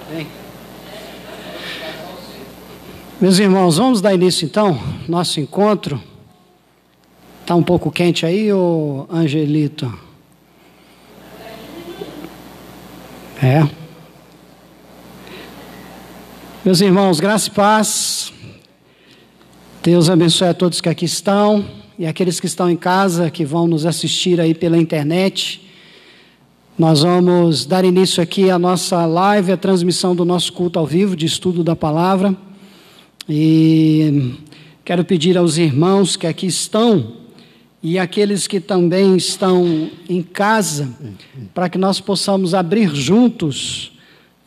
Bem. Meus irmãos, vamos dar início então, nosso encontro. Está um pouco quente aí, ô Angelito? Meus irmãos, graça e paz. Deus abençoe a todos que aqui estão e aqueles que estão em casa, que vão nos assistir aí pela internet. Nós vamos dar início aqui à nossa live, a transmissão do nosso culto ao vivo, de estudo da palavra. E quero pedir aos irmãos que aqui estão e aqueles que também estão em casa, para que nós possamos abrir juntos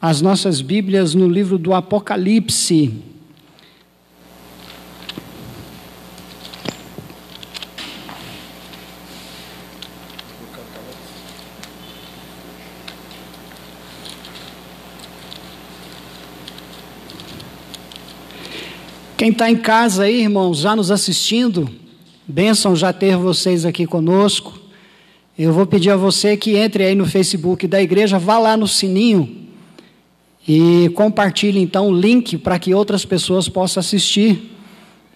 as nossas Bíblias no livro do Apocalipse. Quem está em casa aí, irmãos, já nos assistindo, bênção já ter vocês aqui conosco. Eu vou pedir a você que entre aí no Facebook da igreja, vá lá no sininho e compartilhe então o link para que outras pessoas possam assistir.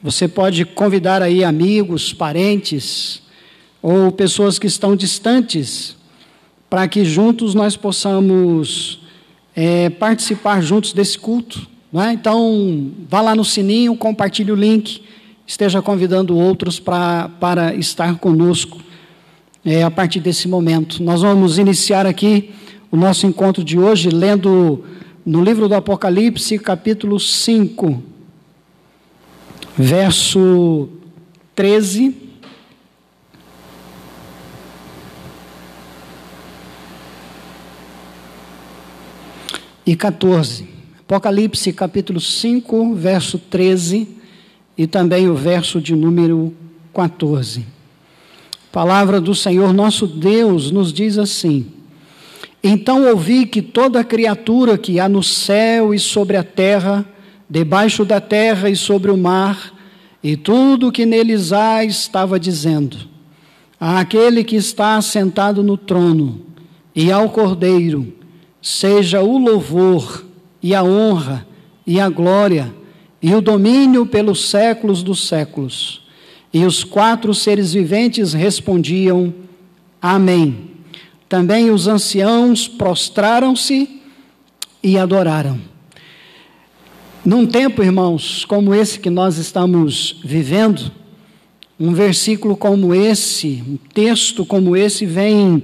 Você pode convidar aí amigos, parentes ou pessoas que estão distantes, para que juntos nós possamos participar juntos desse culto. Então, vá lá no sininho, compartilhe o link, esteja convidando outros para estar conosco a partir desse momento. Nós vamos iniciar aqui o nosso encontro de hoje, lendo no livro do Apocalipse, capítulo 5, verso 13. E 14. Apocalipse capítulo 5, verso 13 e também o verso de número 14. A palavra do Senhor nosso Deus nos diz assim: Então ouvi que toda criatura que há no céu e sobre a terra, debaixo da terra e sobre o mar, e tudo que neles há, estava dizendo: Àquele que está assentado no trono e ao Cordeiro, seja o louvor e a honra, e a glória, e o domínio pelos séculos dos séculos. E os 4 seres viventes respondiam: Amém. Também os anciãos prostraram-se e adoraram. Num tempo, irmãos, como esse que nós estamos vivendo, um versículo como esse, um texto como esse, vem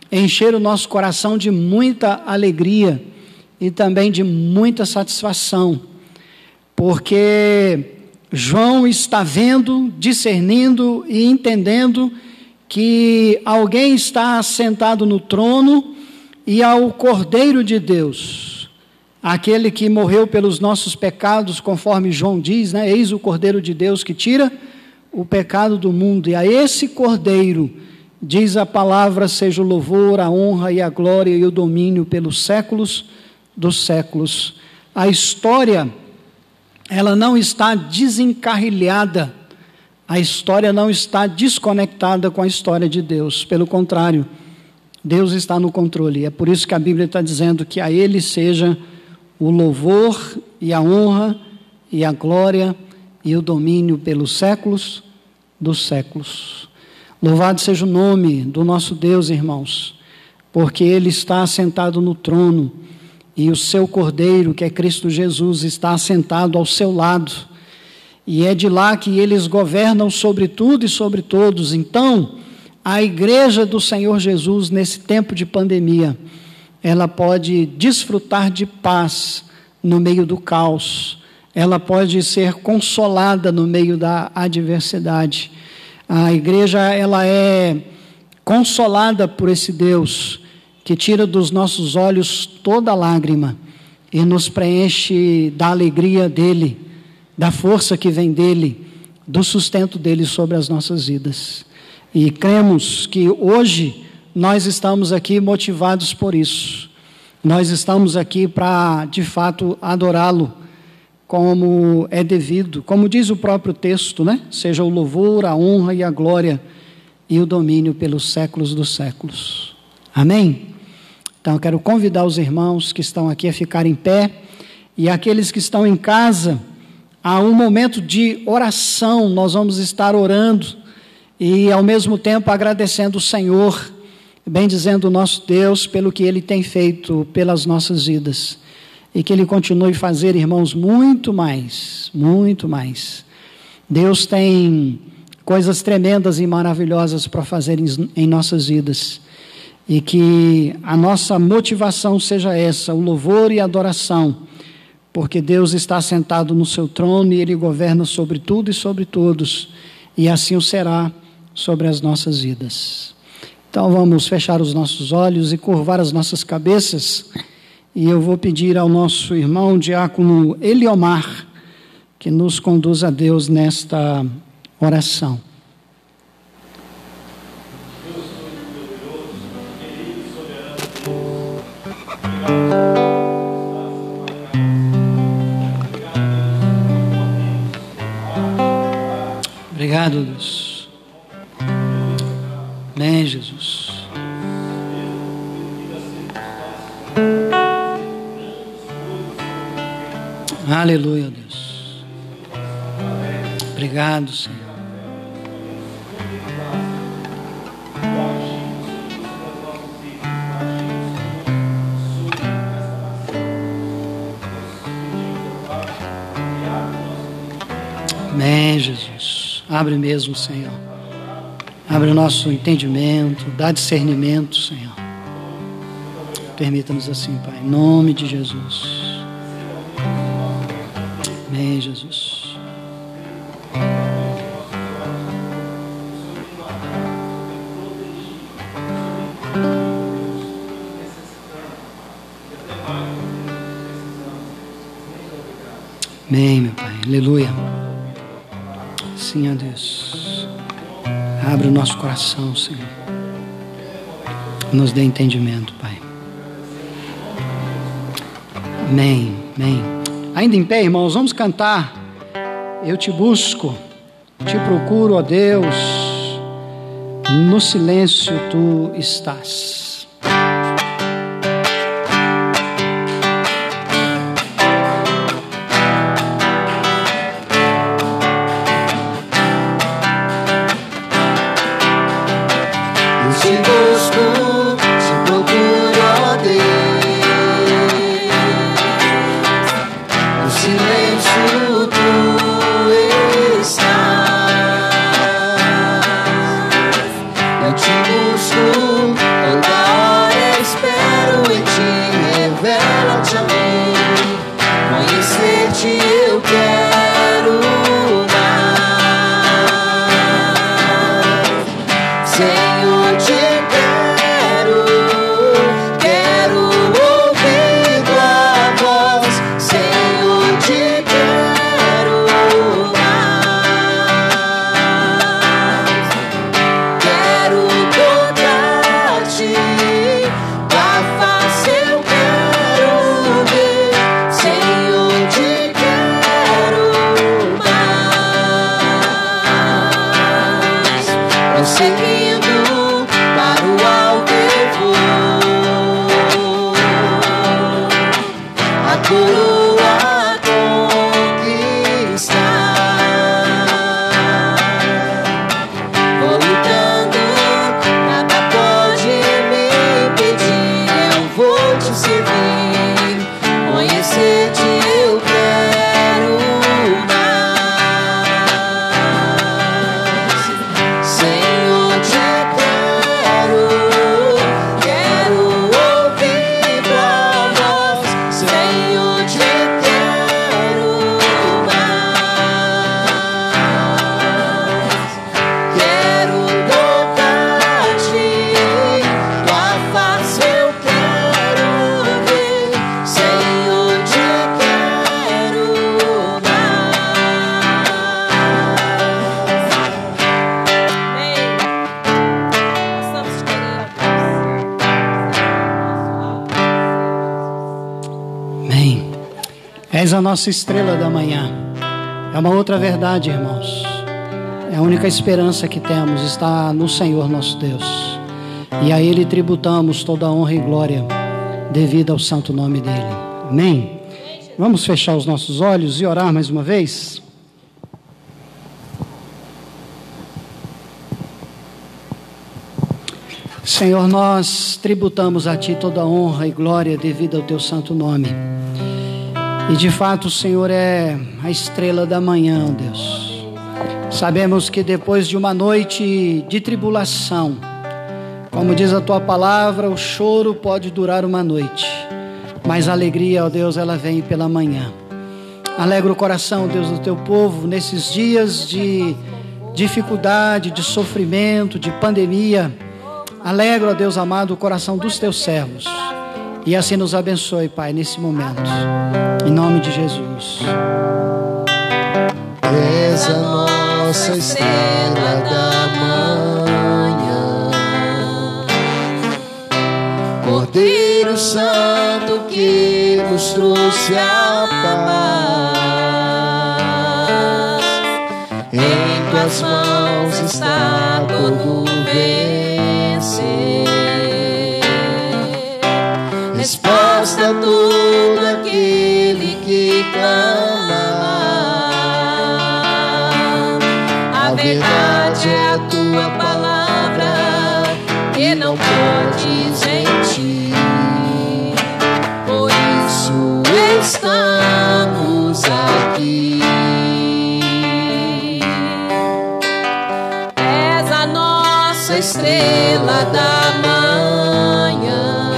encher o nosso coração de muita alegria e também de muita satisfação, porque João está vendo, discernindo e entendendo que alguém está sentado no trono e ao Cordeiro de Deus, aquele que morreu pelos nossos pecados, conforme João diz, Eis o Cordeiro de Deus que tira o pecado do mundo, e a esse Cordeiro, diz a palavra, seja o louvor, a honra e a glória e o domínio pelos séculos dos séculos. A história, ela não está desencarrilhada, a história não está desconectada com a história de Deus, pelo contrário, Deus está no controle. É por isso que a Bíblia está dizendo que a Ele seja o louvor e a honra e a glória e o domínio pelos séculos dos séculos. Louvado seja o nome do nosso Deus, irmãos, porque Ele está assentado no trono, e o seu Cordeiro, que é Cristo Jesus, está assentado ao seu lado, e é de lá que eles governam sobre tudo e sobre todos. Então, a igreja do Senhor Jesus, nesse tempo de pandemia, ela pode desfrutar de paz no meio do caos, ela pode ser consolada no meio da adversidade. A igreja, ela é consolada por esse Deus, que tira dos nossos olhos toda lágrima e nos preenche da alegria dEle, da força que vem dEle, do sustento dEle sobre as nossas vidas. E cremos que hoje nós estamos aqui motivados por isso. Nós estamos aqui para, de fato, adorá-lo como é devido, como diz o próprio texto, Seja o louvor, a honra e a glória e o domínio pelos séculos dos séculos. Amém? Então, eu quero convidar os irmãos que estão aqui a ficarem em pé e aqueles que estão em casa, a um momento de oração. Nós vamos estar orando e, ao mesmo tempo, agradecendo o Senhor, bendizendo o nosso Deus pelo que Ele tem feito pelas nossas vidas. E que Ele continue a fazer, irmãos, muito mais, muito mais. Deus tem coisas tremendas e maravilhosas para fazer em nossas vidas. E que a nossa motivação seja essa, o louvor e a adoração, porque Deus está sentado no seu trono e Ele governa sobre tudo e sobre todos, e assim o será sobre as nossas vidas. Então vamos fechar os nossos olhos e curvar as nossas cabeças, e eu vou pedir ao nosso irmão diácono Eliomar que nos conduza a Deus nesta oração. Obrigado, Deus. Amém, Jesus. Aleluia, Deus. Obrigado, Senhor. Amém, Jesus. Abre mesmo, Senhor. Abre o nosso entendimento, dá discernimento, Senhor. Permita-nos assim, Pai, em nome de Jesus. Amém, Jesus. Amém, meu Pai. Aleluia. Sim, a Deus. Abre o nosso coração, Senhor. Nos dê entendimento, Pai. Amém, amém. Ainda em pé, irmãos, vamos cantar. Eu te busco, te procuro, ó Deus. No silêncio tu estás. És a nossa estrela da manhã. É uma outra verdade, irmãos. É a única esperança que temos, está no Senhor nosso Deus. E a Ele tributamos toda a honra e glória. devido ao santo nome dele. Amém? Vamos fechar os nossos olhos e orar mais uma vez? Senhor, nós tributamos a Ti toda honra e glória devido ao Teu santo nome. E de fato o Senhor é a estrela da manhã, Deus. Sabemos que depois de uma noite de tribulação, como diz a Tua palavra, o choro pode durar uma noite, mas a alegria, ó Deus, ela vem pela manhã. Alegra o coração, Deus, do Teu povo nesses dias de dificuldade, de sofrimento, de pandemia. Alegra, ó Deus amado, o coração dos Teus servos. E assim nos abençoe, Pai, nesse momento. Em nome de Jesus. És a nossa estrela da manhã, Cordeiro Santo que nos trouxe a paz. Em Tuas mãos está todo vencer. Resposta a tudo aquele que clama. A verdade é a Tua palavra, que não podes mentir. Por isso estamos aqui. És a nossa estrela da manhã,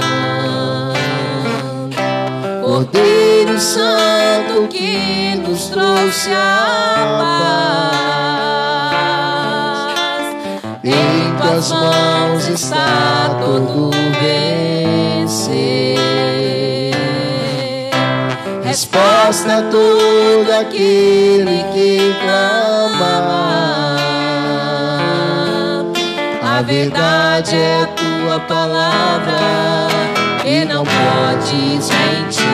Cordeiro Santo que nos trouxe a paz. Em Tuas mãos está todo vencer. Resposta a todo aquele que clama. A verdade é a Tua palavra, que não podes mentir.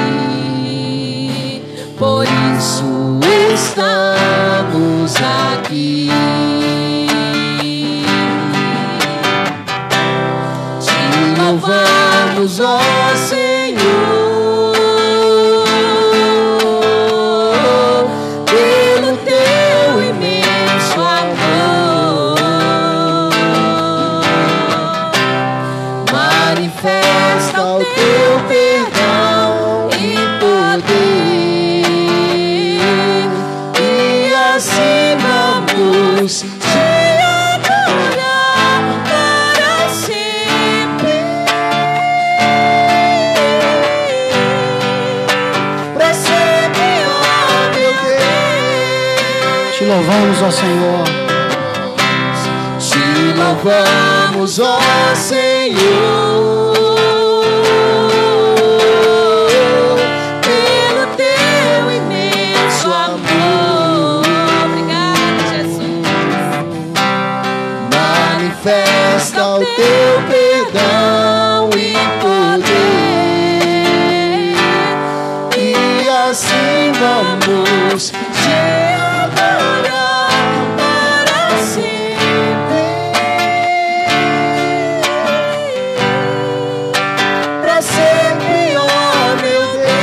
Por isso estamos aqui. Te louvamos, ó Senhor, pelo Teu imenso amor. Manifesta o Teu perdão e poder, e assim vamos te adorar para sempre. Para sempre, ó meu Deus. Te louvamos, ó Senhor. Te louvamos, ó Senhor, pelo Teu imenso amor. Obrigada, Jesus. Manifesta o Teu perdão e poder, e assim vamos te adorar para sempre. Para sempre, ó meu Deus.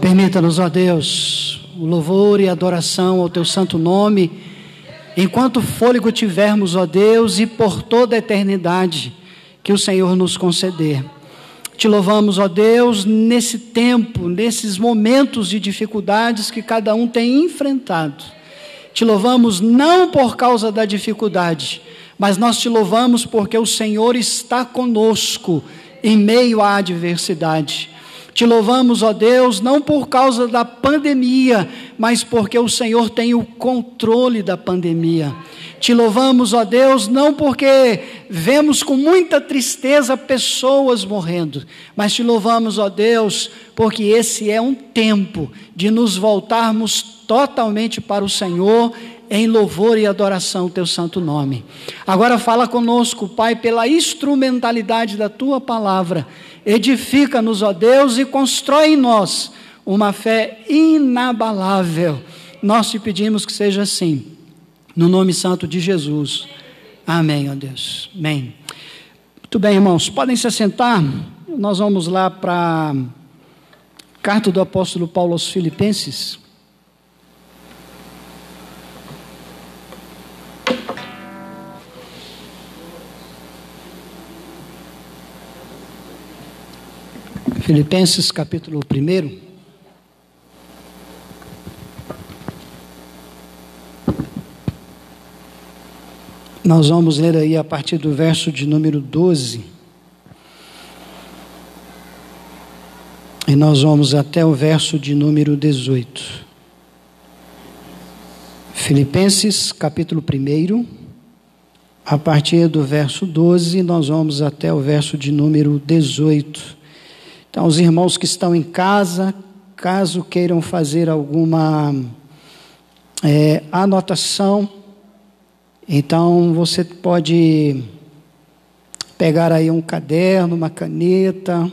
Permita-nos, ó Deus, o louvor e a adoração ao Teu santo nome, enquanto fôlego tivermos, ó Deus, e por toda a eternidade que o Senhor nos conceder. Te louvamos, ó Deus, nesse tempo, nesses momentos de dificuldades que cada um tem enfrentado. Te louvamos não por causa da dificuldade, mas nós te louvamos porque o Senhor está conosco em meio à adversidade. Te louvamos, ó Deus, não por causa da pandemia, mas porque o Senhor tem o controle da pandemia. Te louvamos, ó Deus, não porque vemos com muita tristeza pessoas morrendo, mas te louvamos, ó Deus, porque esse é um tempo de nos voltarmos totalmente para o Senhor, em louvor e adoração ao Teu santo nome. Agora fala conosco, Pai, pela instrumentalidade da Tua palavra. Edifica-nos, ó Deus, e constrói em nós uma fé inabalável. Nós te pedimos que seja assim, no nome santo de Jesus. Amém, ó Deus. Amém. Muito bem, irmãos, podem se assentar. Nós vamos lá para a carta do apóstolo Paulo aos Filipenses. Filipenses capítulo 1. Nós vamos ler aí a partir do verso de número 12. E nós vamos até o verso de número 18. Filipenses capítulo 1, a partir do verso 12, nós vamos até o verso de número 18. Então, os irmãos que estão em casa, caso queiram fazer alguma anotação, então você pode pegar aí um caderno, uma caneta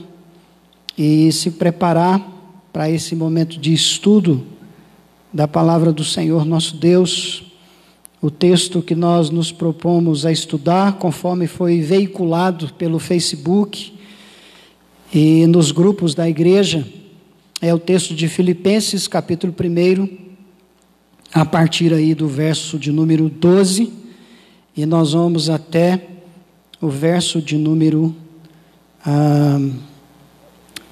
e se preparar para esse momento de estudo da palavra do Senhor nosso Deus. O texto que nós nos propomos a estudar, conforme foi veiculado pelo Facebook e nos grupos da igreja, é o texto de Filipenses, capítulo 1, a partir aí do verso de número 12, e nós vamos até o verso de número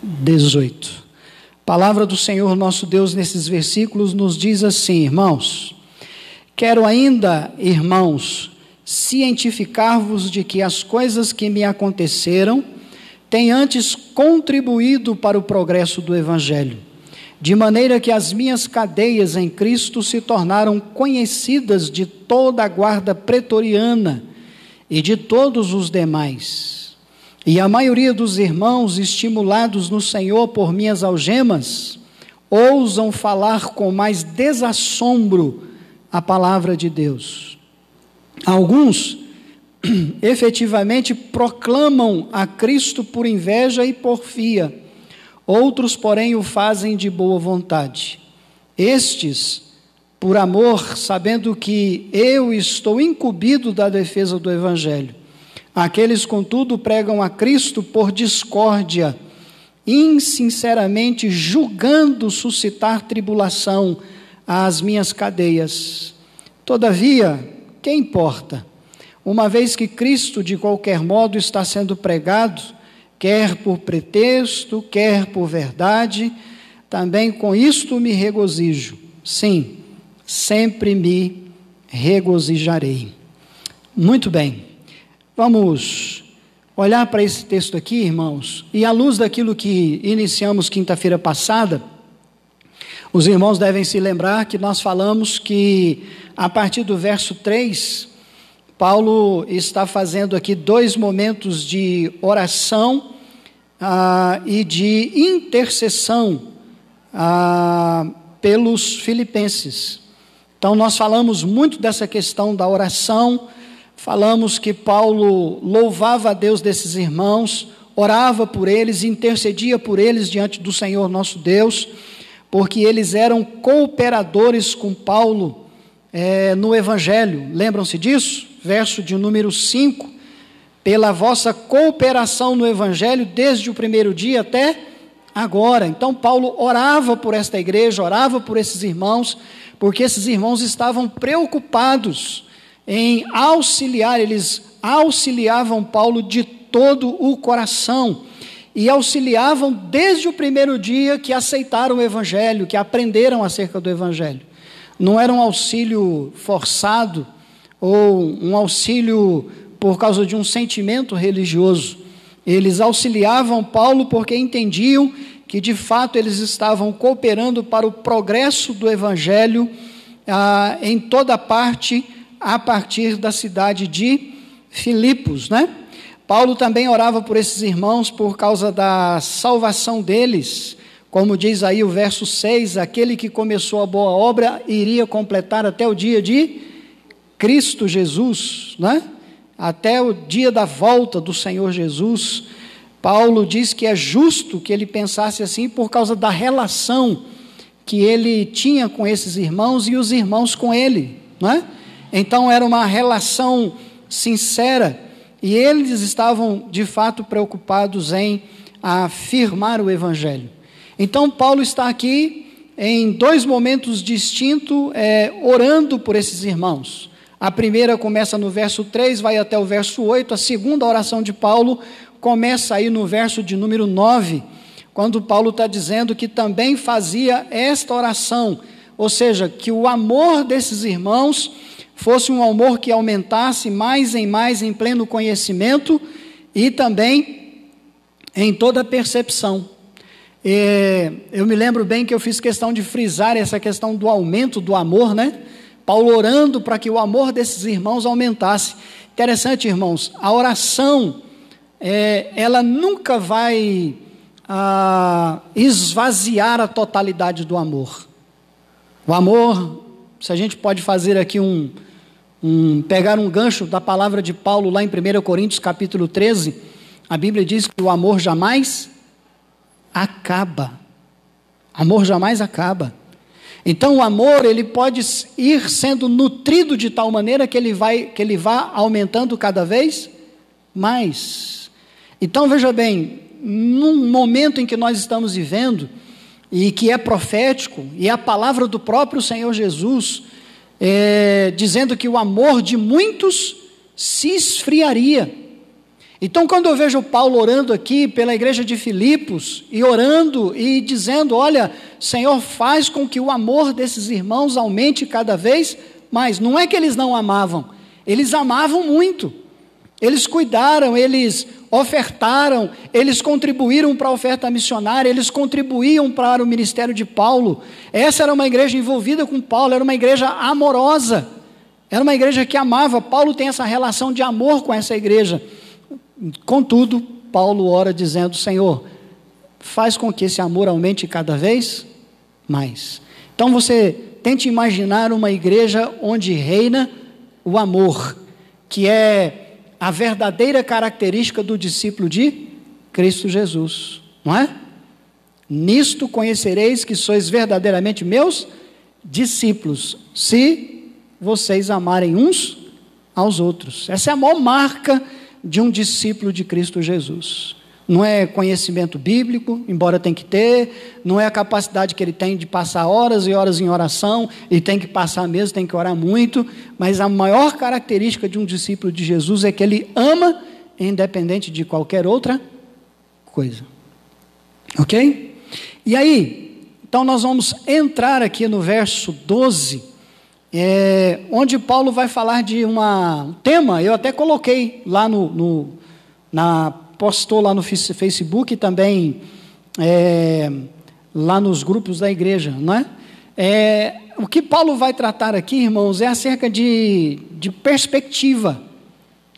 18. A palavra do Senhor nosso Deus nesses versículos nos diz assim: irmãos, quero ainda, irmãos, cientificar-vos de que as coisas que me aconteceram têm antes contribuído para o progresso do Evangelho, de maneira que as minhas cadeias em Cristo se tornaram conhecidas de toda a guarda pretoriana e de todos os demais. E a maioria dos irmãos, estimulados no Senhor por minhas algemas, ousam falar com mais desassombro a palavra de Deus. Alguns efetivamente proclamam a Cristo por inveja e porfia, outros, porém, o fazem de boa vontade. Estes, por amor, sabendo que eu estou incumbido da defesa do Evangelho. Aqueles, contudo, pregam a Cristo por discórdia, insinceramente julgando suscitar tribulação às minhas cadeias. Todavia, que importa? Uma vez que Cristo, de qualquer modo, está sendo pregado, quer por pretexto, quer por verdade, também com isto me regozijo. Sim, sempre me regozijarei. Muito bem, vamos olhar para esse texto aqui, irmãos, e à luz daquilo que iniciamos quinta-feira passada, os irmãos devem se lembrar que nós falamos que, a partir do verso 3, Paulo está fazendo aqui 2 momentos de oração e de intercessão pelos filipenses. Então, nós falamos muito dessa questão da oração, falamos que Paulo louvava a Deus desses irmãos, orava por eles, intercedia por eles diante do Senhor nosso Deus, porque eles eram cooperadores com Paulo no Evangelho. Lembram-se disso? Verso de número 5, pela vossa cooperação no Evangelho desde o primeiro dia até agora. Então Paulo orava por esta igreja, orava por esses irmãos, porque esses irmãos estavam preocupados em auxiliar, eles auxiliavam Paulo de todo o coração, e auxiliavam desde o primeiro dia que aceitaram o Evangelho, que aprenderam acerca do Evangelho. Não era um auxílio forçado, ou um auxílio por causa de um sentimento religioso. Eles auxiliavam Paulo porque entendiam que de fato eles estavam cooperando para o progresso do Evangelho em toda parte, a partir da cidade de Filipos, né? Paulo também orava por esses irmãos por causa da salvação deles, como diz aí o verso 6, aquele que começou a boa obra iria completar até o dia de Cristo Jesus, né? Até o dia da volta do Senhor Jesus. Paulo diz que é justo que ele pensasse assim por causa da relação que ele tinha com esses irmãos e os irmãos com ele, né? Então era uma relação sincera, e eles estavam de fato preocupados em afirmar o Evangelho. Então Paulo está aqui em dois momentos distintos, orando por esses irmãos. A primeira começa no verso 3, vai até o verso 8, a segunda oração de Paulo começa aí no verso de número 9, quando Paulo está dizendo que também fazia esta oração, ou seja, que o amor desses irmãos fosse um amor que aumentasse mais em pleno conhecimento e também em toda percepção. Eu me lembro bem que eu fiz questão de frisar essa questão do aumento do amor, né? Paulo orando para que o amor desses irmãos aumentasse. Interessante, irmãos, a oração, ela nunca vai esvaziar a totalidade do amor. O amor, se a gente pode fazer aqui pegar um gancho da palavra de Paulo lá em 1 Coríntios capítulo 13, a Bíblia diz que o amor jamais acaba. Amor jamais acaba. Então o amor, ele pode ir sendo nutrido de tal maneira que ele vá aumentando cada vez mais. Então veja bem, num momento em que nós estamos vivendo, e que é profético, e é a palavra do próprio Senhor Jesus, dizendo que o amor de muitos se esfriaria. Então quando eu vejo Paulo orando aqui pela igreja de Filipos, e orando e dizendo, olha, Senhor, faz com que o amor desses irmãos aumente cada vez mais. Não é que eles não amavam, eles amavam muito, eles cuidaram, eles ofertaram, eles contribuíram para a oferta missionária, eles contribuíam para o ministério de Paulo. Essa era uma igreja envolvida com Paulo, era uma igreja amorosa, era uma igreja que amava. Paulo tem essa relação de amor com essa igreja. Contudo, Paulo ora dizendo, Senhor, faz com que esse amor aumente cada vez mais. Então você tente imaginar uma igreja onde reina o amor, que é a verdadeira característica do discípulo de Cristo Jesus, não é? Nisto conhecereis que sois verdadeiramente meus discípulos, se vocês amarem uns aos outros. Essa é a maior marca de um discípulo de Cristo Jesus. Não é conhecimento bíblico, embora tem que ter, não é a capacidade que ele tem de passar horas e horas em oração, e tem que passar mesmo, tem que orar muito, mas a maior característica de um discípulo de Jesus é que ele ama, independente de qualquer outra coisa. Ok? E aí, então nós vamos entrar aqui no verso 12, onde Paulo vai falar de um tema, eu até coloquei lá postou lá no Facebook e também lá nos grupos da igreja, não é? O que Paulo vai tratar aqui, irmãos, é acerca de perspectiva,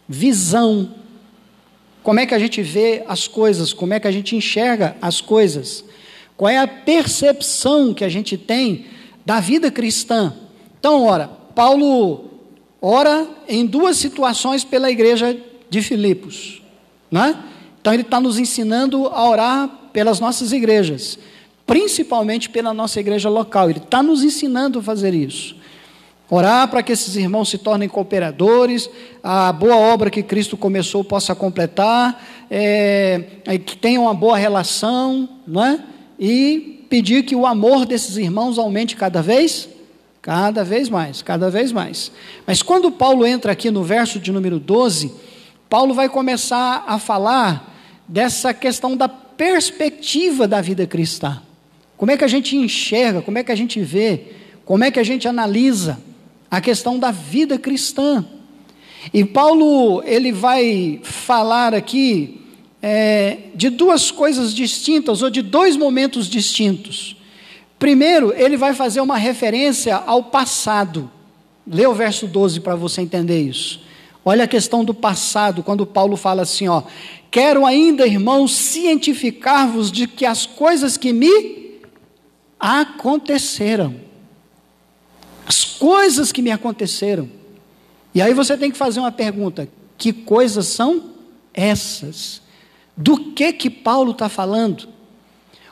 visão, como é que a gente vê as coisas, como é que a gente enxerga as coisas, qual é a percepção que a gente tem da vida cristã. Então, Paulo ora em duas situações pela igreja de Filipos, não é? Então ele está nos ensinando a orar pelas nossas igrejas, principalmente pela nossa igreja local. Ele está nos ensinando a fazer isso, orar para que esses irmãos se tornem cooperadores, a boa obra que Cristo começou possa completar, que tenham uma boa relação, não é? E pedir que o amor desses irmãos aumente cada vez mais. Mas quando Paulo entra aqui no verso de número 12, Paulo vai começar a falar dessa questão da perspectiva da vida cristã. Como é que a gente enxerga, como é que a gente vê, como é que a gente analisa a questão da vida cristã. E Paulo, ele vai falar aqui de duas coisas distintas, ou de dois momentos distintos. Primeiro, ele vai fazer uma referência ao passado. Lê o verso 12 para você entender isso. Olha a questão do passado, quando Paulo fala assim, quero ainda, irmãos, cientificar-vos de que as coisas que me aconteceram. As coisas que me aconteceram. E aí você tem que fazer uma pergunta, que coisas são essas? Do que Paulo está falando?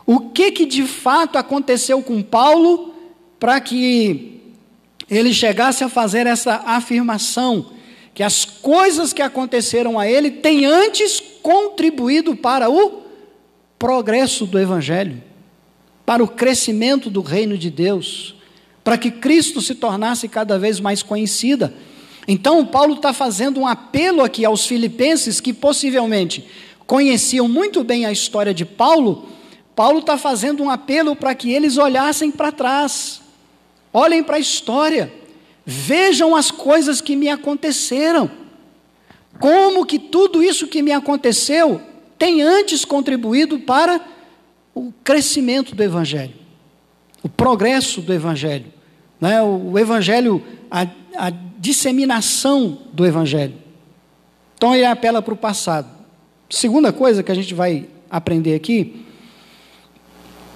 O que de fato aconteceu com Paulo para que ele chegasse a fazer essa afirmação, que as coisas que aconteceram a ele têm antes contribuído para o progresso do Evangelho, para o crescimento do reino de Deus, para que Cristo se tornasse cada vez mais conhecida. Então, Paulo está fazendo um apelo aqui aos filipenses que possivelmente conheciam muito bem a história de Paulo. Paulo está fazendo um apelo para que eles olhassem para trás, olhem para a história, vejam as coisas que me aconteceram, como que tudo isso que me aconteceu tem antes contribuído para o crescimento do Evangelho, o progresso do Evangelho, né? O Evangelho, a disseminação do Evangelho. Então ele apela para o passado. Segunda coisa que a gente vai aprender aqui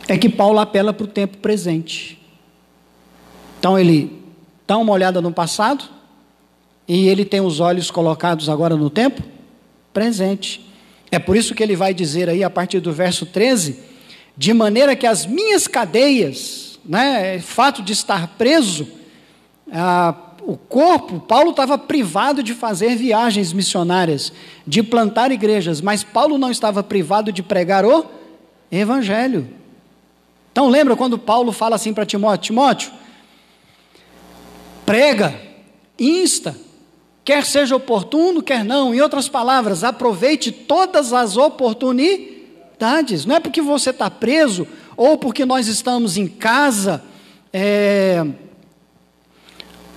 é que Paulo apela para o tempo presente. Então ele dá uma olhada no passado e ele tem os olhos colocados agora no tempo presente. É por isso que ele vai dizer aí, a partir do verso 13, de maneira que as minhas cadeias, né, fato de estar preso, o corpo, Paulo estava privado de fazer viagens missionárias, de plantar igrejas, mas Paulo não estava privado de pregar o Evangelho. Então lembra quando Paulo fala assim para Timóteo: Timóteo, prega, insta, quer seja oportuno, quer não. Em outras palavras, aproveite todas as oportunidades. Não é porque você está preso, ou porque nós estamos em casa,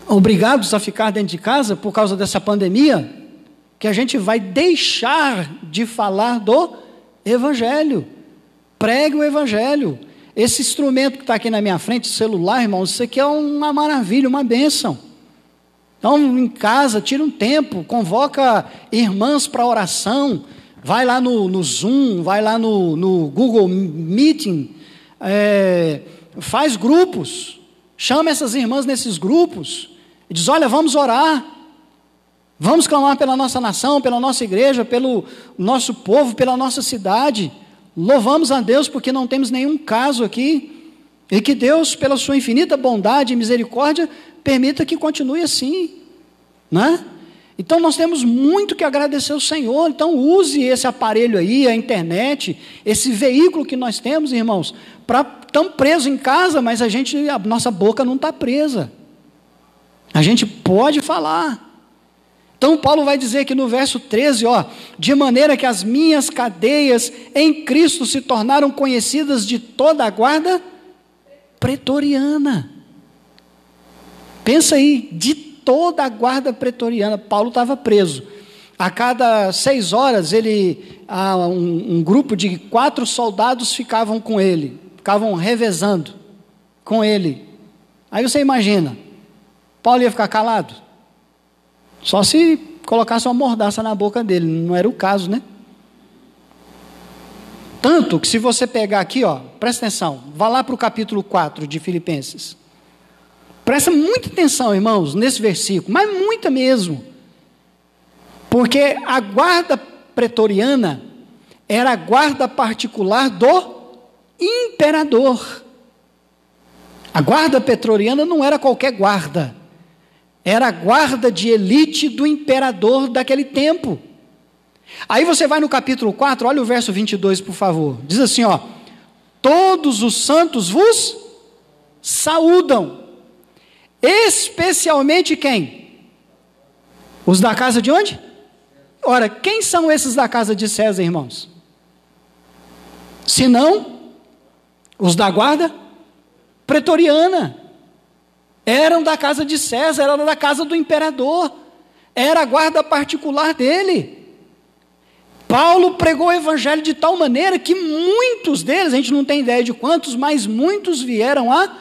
obrigados a ficar dentro de casa por causa dessa pandemia, que a gente vai deixar de falar do Evangelho. Pregue o Evangelho. Esse instrumento que está aqui na minha frente, o celular, irmãos, isso aqui é uma maravilha, uma bênção. Então, em casa, tira um tempo, convoca irmãs para oração, vai lá no Zoom, vai lá no Google Meeting, faz grupos, chama essas irmãs nesses grupos, e diz: olha, vamos orar, vamos clamar pela nossa nação, pela nossa igreja, pelo nosso povo, pela nossa cidade. Louvamos a Deus porque não temos nenhum caso aqui, e que Deus, pela sua infinita bondade e misericórdia, permita que continue assim, né? Então nós temos muito que agradecer ao Senhor. Então use esse aparelho aí, a internet, esse veículo que nós temos, irmãos, estamos presos em casa, mas a nossa boca não está presa, a gente pode falar. Então Paulo vai dizer aqui no verso 13, de maneira que as minhas cadeias em Cristo se tornaram conhecidas de toda a guarda pretoriana. Pensa aí, de toda a guarda pretoriana. Paulo estava preso. A cada 6 horas, um grupo de 4 soldados ficavam com ele, ficavam revezando com ele. Aí você imagina, Paulo ia ficar calado? Só se colocasse uma mordaça na boca dele, não era o caso, né? Tanto que se você pegar aqui, presta atenção, vá lá para o capítulo 4 de Filipenses. Presta muita atenção, irmãos, nesse versículo, mas muita mesmo. Porque a guarda pretoriana era a guarda particular do imperador. A guarda pretoriana não era qualquer guarda. Era a guarda de elite do imperador daquele tempo. Aí você vai no capítulo 4, olha o verso 22, por favor. Diz assim, todos os santos vos saúdam. Especialmente quem? Os da casa de onde? Ora, quem são esses da casa de César, irmãos? Se não, os da guarda pretoriana. Eram da casa de César, eram da casa do imperador. Era a guarda particular dele. Paulo pregou o evangelho de tal maneira que muitos deles, a gente não tem ideia de quantos, mas muitos vieram a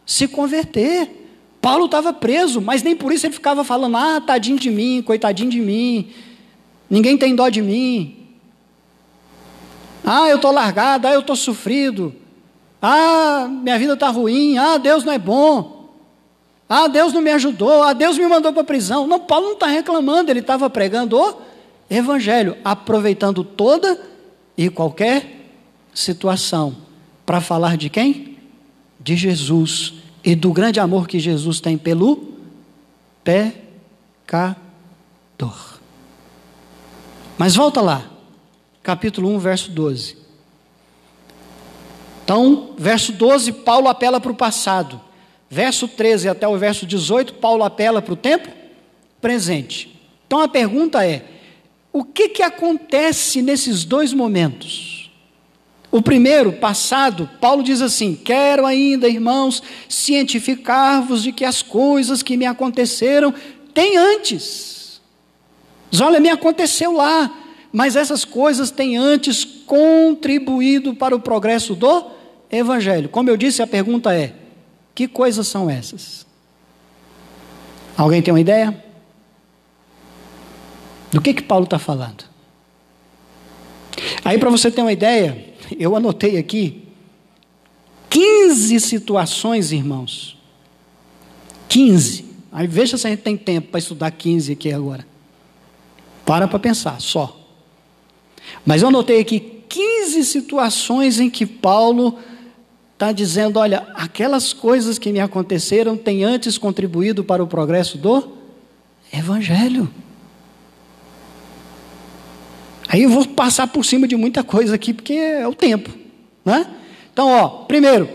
se converter. Paulo estava preso, mas nem por isso ele ficava falando: tadinho de mim, coitadinho de mim, ninguém tem dó de mim. Eu estou largado, eu estou sofrido, minha vida está ruim, Deus não é bom, Deus não me ajudou, Deus me mandou para a prisão. Não, Paulo não está reclamando, ele estava pregando o evangelho, aproveitando toda e qualquer situação, para falar de quem? De Jesus, e do grande amor que Jesus tem pelo pecador. dor. Mas volta lá, capítulo 1, verso 12. Então, verso 12, Paulo apela para o passado. Verso 13 até o verso 18, Paulo apela para o tempo presente. Então a pergunta é, o que acontece nesses dois momentos? O primeiro, passado, Paulo diz assim: quero ainda, irmãos, cientificar-vos de que as coisas que me aconteceram têm antes. Diz, olha, me aconteceu lá, mas essas coisas têm antes contribuído para o progresso do Evangelho. Como eu disse, a pergunta é, que coisas são essas? Alguém tem uma ideia? Do que Paulo está falando? Aí, para você ter uma ideia, eu anotei aqui 15 situações, irmãos. 15. Aí veja se a gente tem tempo para estudar 15 aqui agora. Para pensar, só. Mas eu anotei aqui 15 situações em que Paulo está dizendo, olha, aquelas coisas que me aconteceram têm antes contribuído para o progresso do Evangelho. Aí eu vou passar por cima de muita coisa aqui, porque é o tempo, né? Então, primeiro,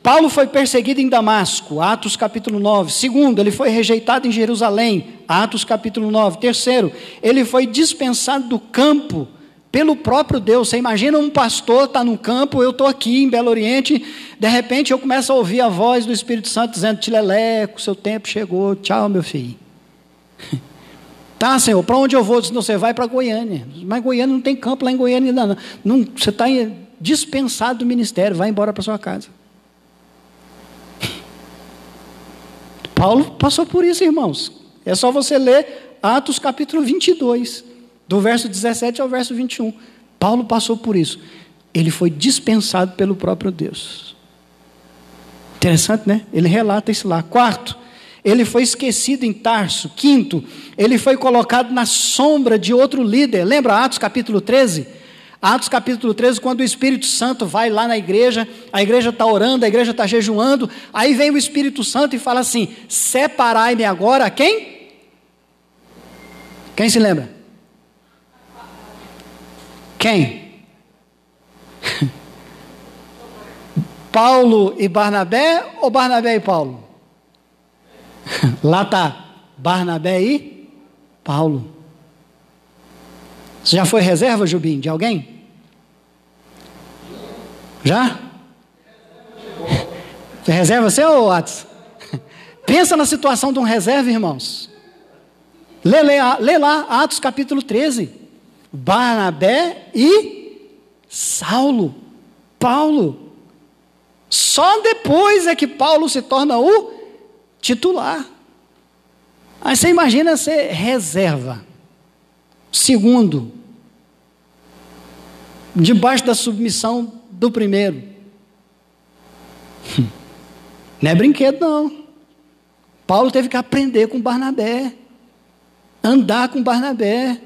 Paulo foi perseguido em Damasco, Atos capítulo 9. Segundo, ele foi rejeitado em Jerusalém, Atos capítulo 9. Terceiro, ele foi dispensado do campo pelo próprio Deus. Você imagina um pastor está no campo, eu estou aqui em Belo Oriente, de repente eu começo a ouvir a voz do Espírito Santo dizendo, Tileleco, seu tempo chegou, tchau meu filho. Tá, Senhor, para onde eu vou? Senão você vai para Goiânia. Mas Goiânia não tem campo lá em Goiânia ainda não. Você está dispensado do ministério, vai embora para sua casa. Paulo passou por isso, irmãos. É só você ler Atos capítulo 22, do verso 17 ao verso 21. Paulo passou por isso. Ele foi dispensado pelo próprio Deus. Interessante, né? Ele relata isso lá. Quarto, ele foi esquecido em Tarso. Quinto, ele foi colocado na sombra de outro líder. Lembra Atos capítulo 13? Atos capítulo 13, quando o Espírito Santo vai lá na igreja, a igreja está orando, a igreja está jejuando, aí vem o Espírito Santo e fala assim, separai-me agora, quem? Quem se lembra? Quem? Paulo e Barnabé ou Barnabé e Paulo? Lá está Barnabé e Paulo. Você já foi reserva, Jubim, de alguém? Já? Foi reserva você ou Atos? Pensa na situação de um reserva, irmãos. Lê lá Atos capítulo 13. Barnabé e Saulo. Paulo. Só depois é que Paulo se torna o titular. Aí você imagina ser reserva. Segundo, debaixo da submissão do primeiro. Não é brinquedo, não. Paulo teve que aprender com Barnabé, andar com Barnabé.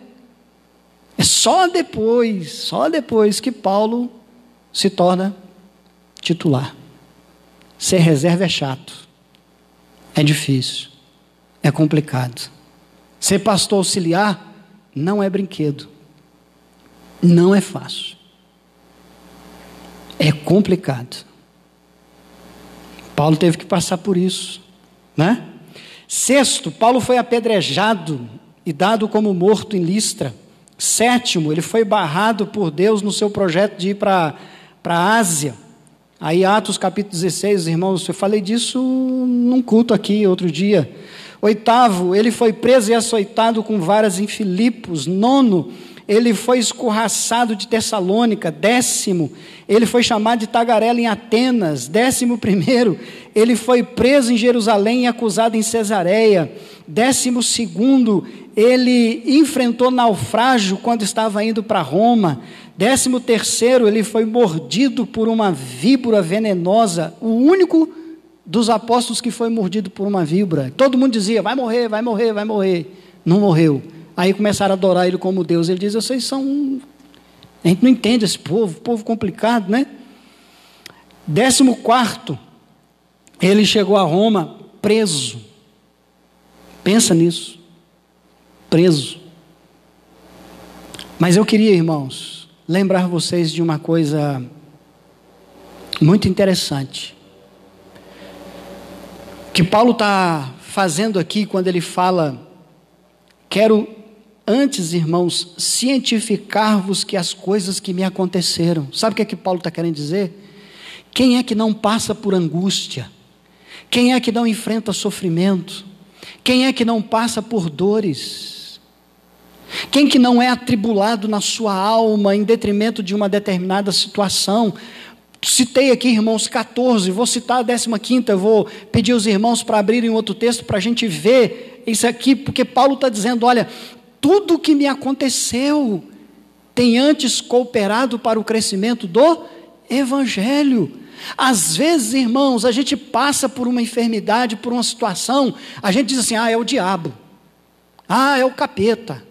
É só depois que Paulo se torna titular. Ser reserva é chato, é difícil, é complicado. Ser pastor auxiliar não é brinquedo, não é fácil, é complicado. Paulo teve que passar por isso, né? Sexto, Paulo foi apedrejado e dado como morto em Listra. Sétimo, ele foi barrado por Deus no seu projeto de ir para a Ásia. Aí Atos capítulo 16, irmãos, eu falei disso num culto aqui outro dia. Oitavo, ele foi preso e açoitado com varas em Filipos. Nono, ele foi escorraçado de Tessalônica. Décimo, ele foi chamado de tagarela em Atenas. 11º, ele foi preso em Jerusalém e acusado em Cesareia. 12º, ele enfrentou naufrágio quando estava indo para Roma. 13º, ele foi mordido por uma víbora venenosa, o único dos apóstolos que foi mordido por uma víbora. Todo mundo dizia, vai morrer, vai morrer, vai morrer. Não morreu. Aí começaram a adorar ele como Deus. Ele diz, vocês são... A gente não entende esse povo complicado, né? 14º, ele chegou a Roma preso. Pensa nisso. preso. Mas eu queria, irmãos, lembrar vocês de uma coisa muito interessante, que Paulo está fazendo aqui quando ele fala: quero antes, irmãos, cientificar-vos que as coisas que me aconteceram. Sabe o que Paulo está querendo dizer? Quem é que não passa por angústia? Quem é que não enfrenta sofrimento? Quem é que não passa por dores? Quem que não é atribulado na sua alma em detrimento de uma determinada situação? Citei aqui, irmãos, 14, vou citar a 15ª, eu vou pedir aos irmãos para abrirem outro texto para a gente ver isso aqui, porque Paulo está dizendo: olha, tudo o que me aconteceu tem antes cooperado para o crescimento do Evangelho. Às vezes, irmãos, a gente passa por uma enfermidade, por uma situação, a gente diz assim: é o diabo, é o capeta,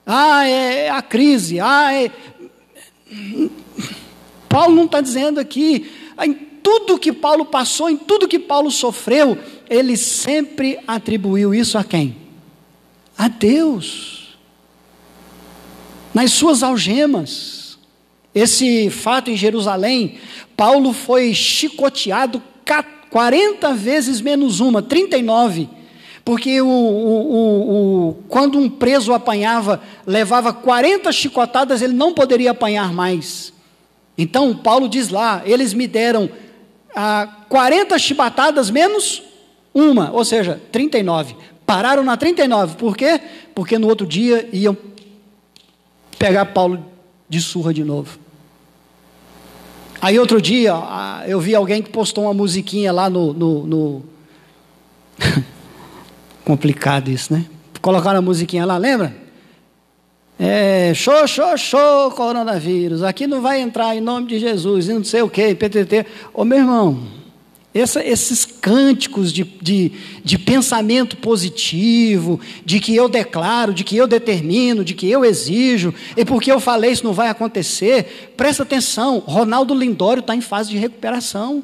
é a crise, Paulo não está dizendo aqui, em tudo que Paulo passou, em tudo que Paulo sofreu, ele sempre atribuiu isso a quem? A Deus. Nas suas algemas, esse fato em Jerusalém, Paulo foi chicoteado 40 vezes menos uma, 39, porque quando um preso apanhava, levava 40 chicotadas, ele não poderia apanhar mais. Então Paulo diz lá: eles me deram 40 chibatadas menos uma, ou seja, 39, pararam na 39, por quê? Porque no outro dia iam pegar Paulo de surra de novo. Aí outro dia, eu vi alguém que postou uma musiquinha lá no... complicado isso, né? Colocaram a musiquinha lá, lembra? Show, coronavírus, aqui não vai entrar em nome de Jesus, e não sei o que, PTT. Ô meu irmão, esses cânticos de pensamento positivo, de que eu declaro, de que eu determino, de que eu exijo, e porque eu falei isso não vai acontecer, presta atenção, Ronaldo Lindório está em fase de recuperação.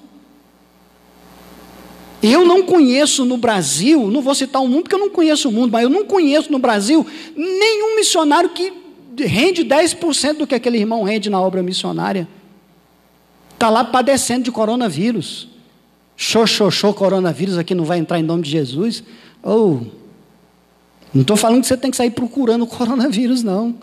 Eu não conheço no Brasil, não vou citar o mundo porque eu não conheço o mundo, mas eu não conheço no Brasil nenhum missionário que rende 10% do que aquele irmão rende na obra missionária. Está lá padecendo de coronavírus. Show, coronavírus aqui não vai entrar em nome de Jesus. Não estou falando que você tem que sair procurando o coronavírus, não.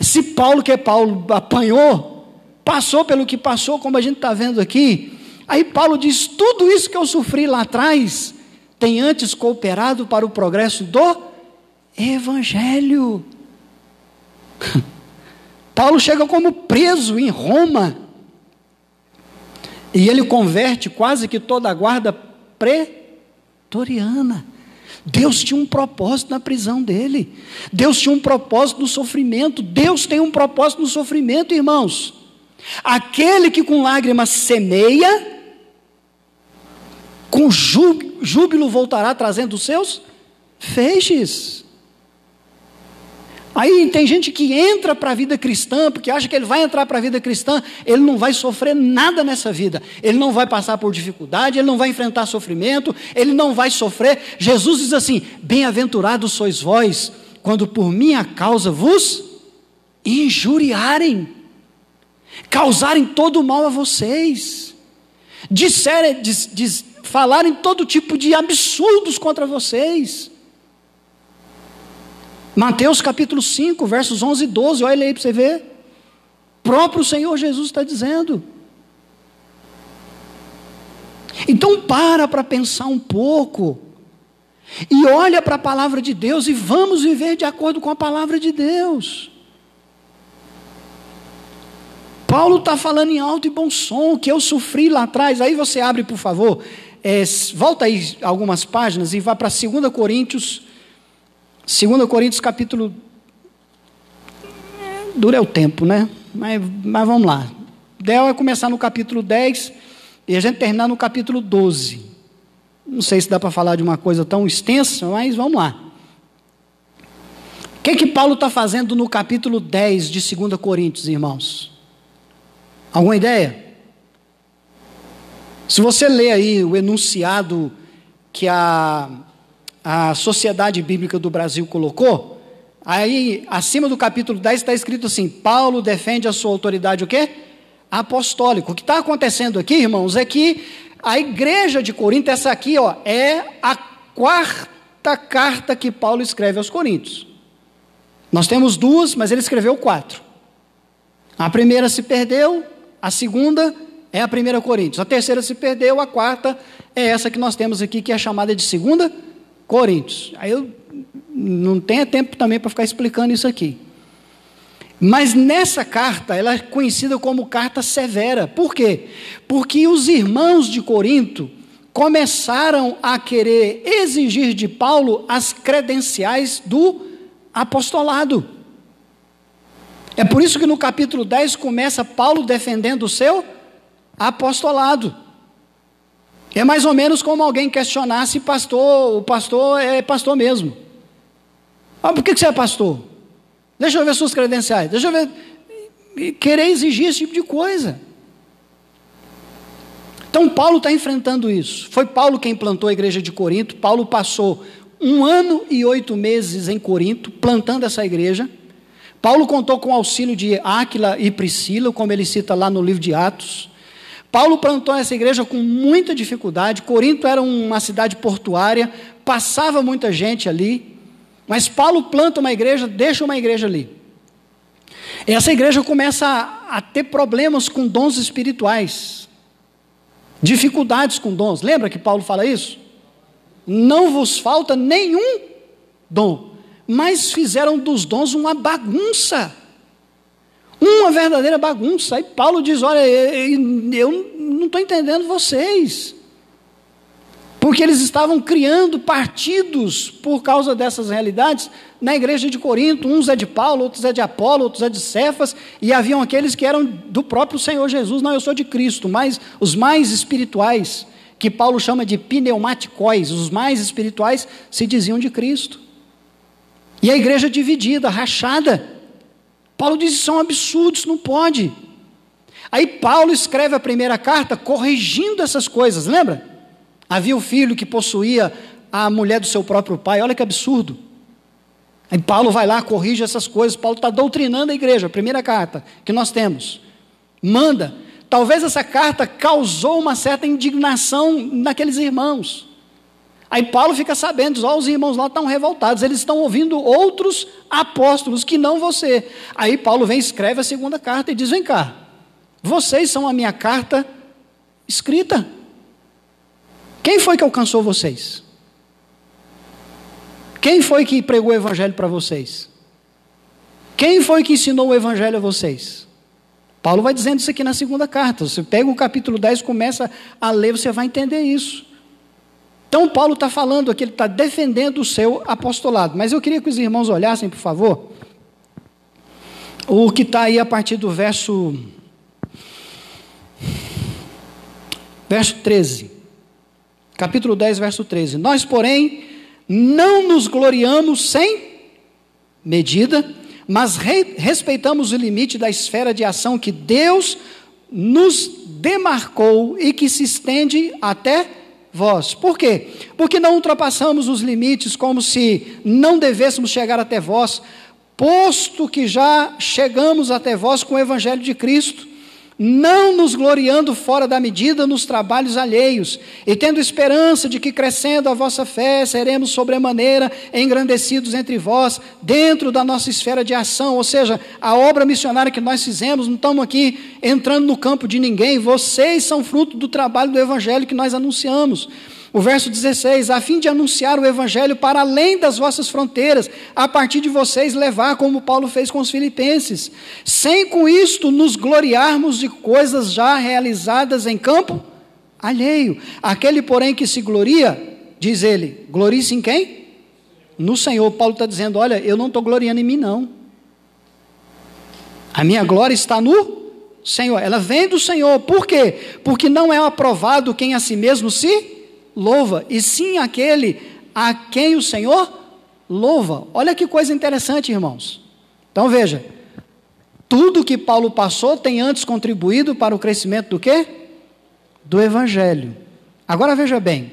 Se Paulo, que é Paulo, apanhou, passou pelo que passou, como a gente está vendo aqui, aí Paulo diz: tudo isso que eu sofri lá atrás tem antes cooperado para o progresso do Evangelho. Paulo chega como preso em Roma, e ele converte quase que toda a guarda pretoriana. Deus tinha um propósito na prisão dele, Deus tinha um propósito no sofrimento, Deus tem um propósito no sofrimento, irmãos. Aquele que com lágrimas semeia, com júbilo voltará trazendo os seus feixes. Aí tem gente que entra para a vida cristã, porque acha que ele vai entrar para a vida cristã, ele não vai sofrer nada nessa vida, ele não vai passar por dificuldade, ele não vai enfrentar sofrimento, ele não vai sofrer. Jesus diz assim: bem-aventurados sois vós, quando por minha causa vos injuriarem, causarem todo o mal a vocês, falarem todo tipo de absurdos contra vocês. Mateus capítulo 5, versos 11 e 12, olha aí para você ver. O próprio Senhor Jesus está dizendo. Então para pensar um pouco, e olha para a palavra de Deus, e vamos viver de acordo com a palavra de Deus. Paulo está falando em alto e bom som, que eu sofri lá atrás. Aí você abre, por favor, volta aí algumas páginas e vá para 2 Coríntios capítulo... dura é o tempo, né? Mas vamos lá. O ideal é começar no capítulo 10 e a gente terminar no capítulo 12. Não sei se dá para falar de uma coisa tão extensa, mas vamos lá. O que Paulo está fazendo no capítulo 10 de 2 Coríntios, irmãos? Alguma ideia? Se você ler aí o enunciado que a a Sociedade Bíblica do Brasil colocou, aí acima do capítulo 10 está escrito assim: Paulo defende a sua autoridade o quê? Apostólica. O que está acontecendo aqui, irmãos, é que a igreja de Corinto, essa aqui, ó, é a quarta carta que Paulo escreve aos Coríntios. Nós temos duas, mas ele escreveu 4. A primeira se perdeu, a segunda é a 1 Coríntios, a terceira se perdeu, a quarta é essa que nós temos aqui, que é chamada de 2 Coríntios. Aí eu não tenho tempo também para ficar explicando isso aqui. Mas nessa carta, ela é conhecida como carta severa. Por quê? Porque os irmãos de Corinto começaram a querer exigir de Paulo as credenciais do apostolado. É por isso que no capítulo 10 começa Paulo defendendo o seu apostolado. É mais ou menos como alguém questionar se o pastor é pastor mesmo. Por que você é pastor? Deixa eu ver suas credenciais, deixa eu ver. Querer exigir esse tipo de coisa. Então Paulo está enfrentando isso. Foi Paulo quem plantou a igreja de Corinto. Paulo passou 1 ano e 8 meses em Corinto, plantando essa igreja. Paulo contou com o auxílio de Áquila e Priscila, como ele cita lá no livro de Atos. Paulo plantou essa igreja com muita dificuldade. Corinto era uma cidade portuária, passava muita gente ali, mas Paulo planta uma igreja, deixa uma igreja ali. Essa igreja começa a ter problemas com dons espirituais, dificuldades com dons. Lembra que Paulo fala isso? Não vos falta nenhum dom, mas fizeram dos dons uma bagunça, uma verdadeira bagunça. Aí Paulo diz: olha, eu não estou entendendo vocês, porque eles estavam criando partidos por causa dessas realidades na igreja de Corinto. Uns é de Paulo, outros é de Apolo, outros é de Cefas, e haviam aqueles que eram do próprio Senhor Jesus. Não, eu sou de Cristo, mas os mais espirituais, que Paulo chama de pneumaticóis, os mais espirituais se diziam de Cristo. E a igreja dividida, rachada. Paulo diz: isso é um absurdo, isso não pode. Aí Paulo escreve a primeira carta corrigindo essas coisas, lembra? Havia o filho que possuía a mulher do seu próprio pai, olha que absurdo. Aí Paulo vai lá, corrige essas coisas. Paulo está doutrinando a igreja, a primeira carta que nós temos. Manda. Talvez essa carta causou uma certa indignação naqueles irmãos. Aí Paulo fica sabendo, diz: os irmãos lá estão revoltados, eles estão ouvindo outros apóstolos que não você. Aí Paulo vem e escreve a segunda carta e diz: vem cá, vocês são a minha carta escrita. Quem foi que alcançou vocês? Quem foi que pregou o evangelho para vocês? Quem foi que ensinou o evangelho a vocês? Paulo vai dizendo isso aqui na segunda carta. Você pega o capítulo 10, começa a ler, você vai entender isso. Então Paulo está falando aqui, ele está defendendo o seu apostolado. Mas eu queria que os irmãos olhassem, por favor, o que está aí a partir do verso 13. Capítulo 10, verso 13. Nós, porém, não nos gloriamos sem medida, mas respeitamos o limite da esfera de ação que Deus nos demarcou e que se estende até vós. Por quê? Porque não ultrapassamos os limites como se não devêssemos chegar até vós, posto que já chegamos até vós com o evangelho de Cristo, não nos gloriando fora da medida nos trabalhos alheios, e tendo esperança de que, crescendo a vossa fé, seremos sobremaneira engrandecidos entre vós, dentro da nossa esfera de ação. Ou seja, a obra missionária que nós fizemos, não estamos aqui entrando no campo de ninguém, vocês são fruto do trabalho do evangelho que nós anunciamos. O verso 16, a fim de anunciar o evangelho para além das vossas fronteiras, a partir de vocês levar, como Paulo fez com os filipenses, sem com isto nos gloriarmos de coisas já realizadas em campo alheio. Aquele, porém, que se gloria, diz ele, glorie-se em quem? No Senhor. Paulo está dizendo: olha, eu não estou gloriando em mim, não. A minha glória está no Senhor, ela vem do Senhor. Por quê? Porque não é aprovado quem a si mesmo se louva, e sim aquele a quem o Senhor louva. Olha que coisa interessante, irmãos. Então veja, tudo que Paulo passou tem antes contribuído para o crescimento do quê? Do evangelho. Agora veja bem,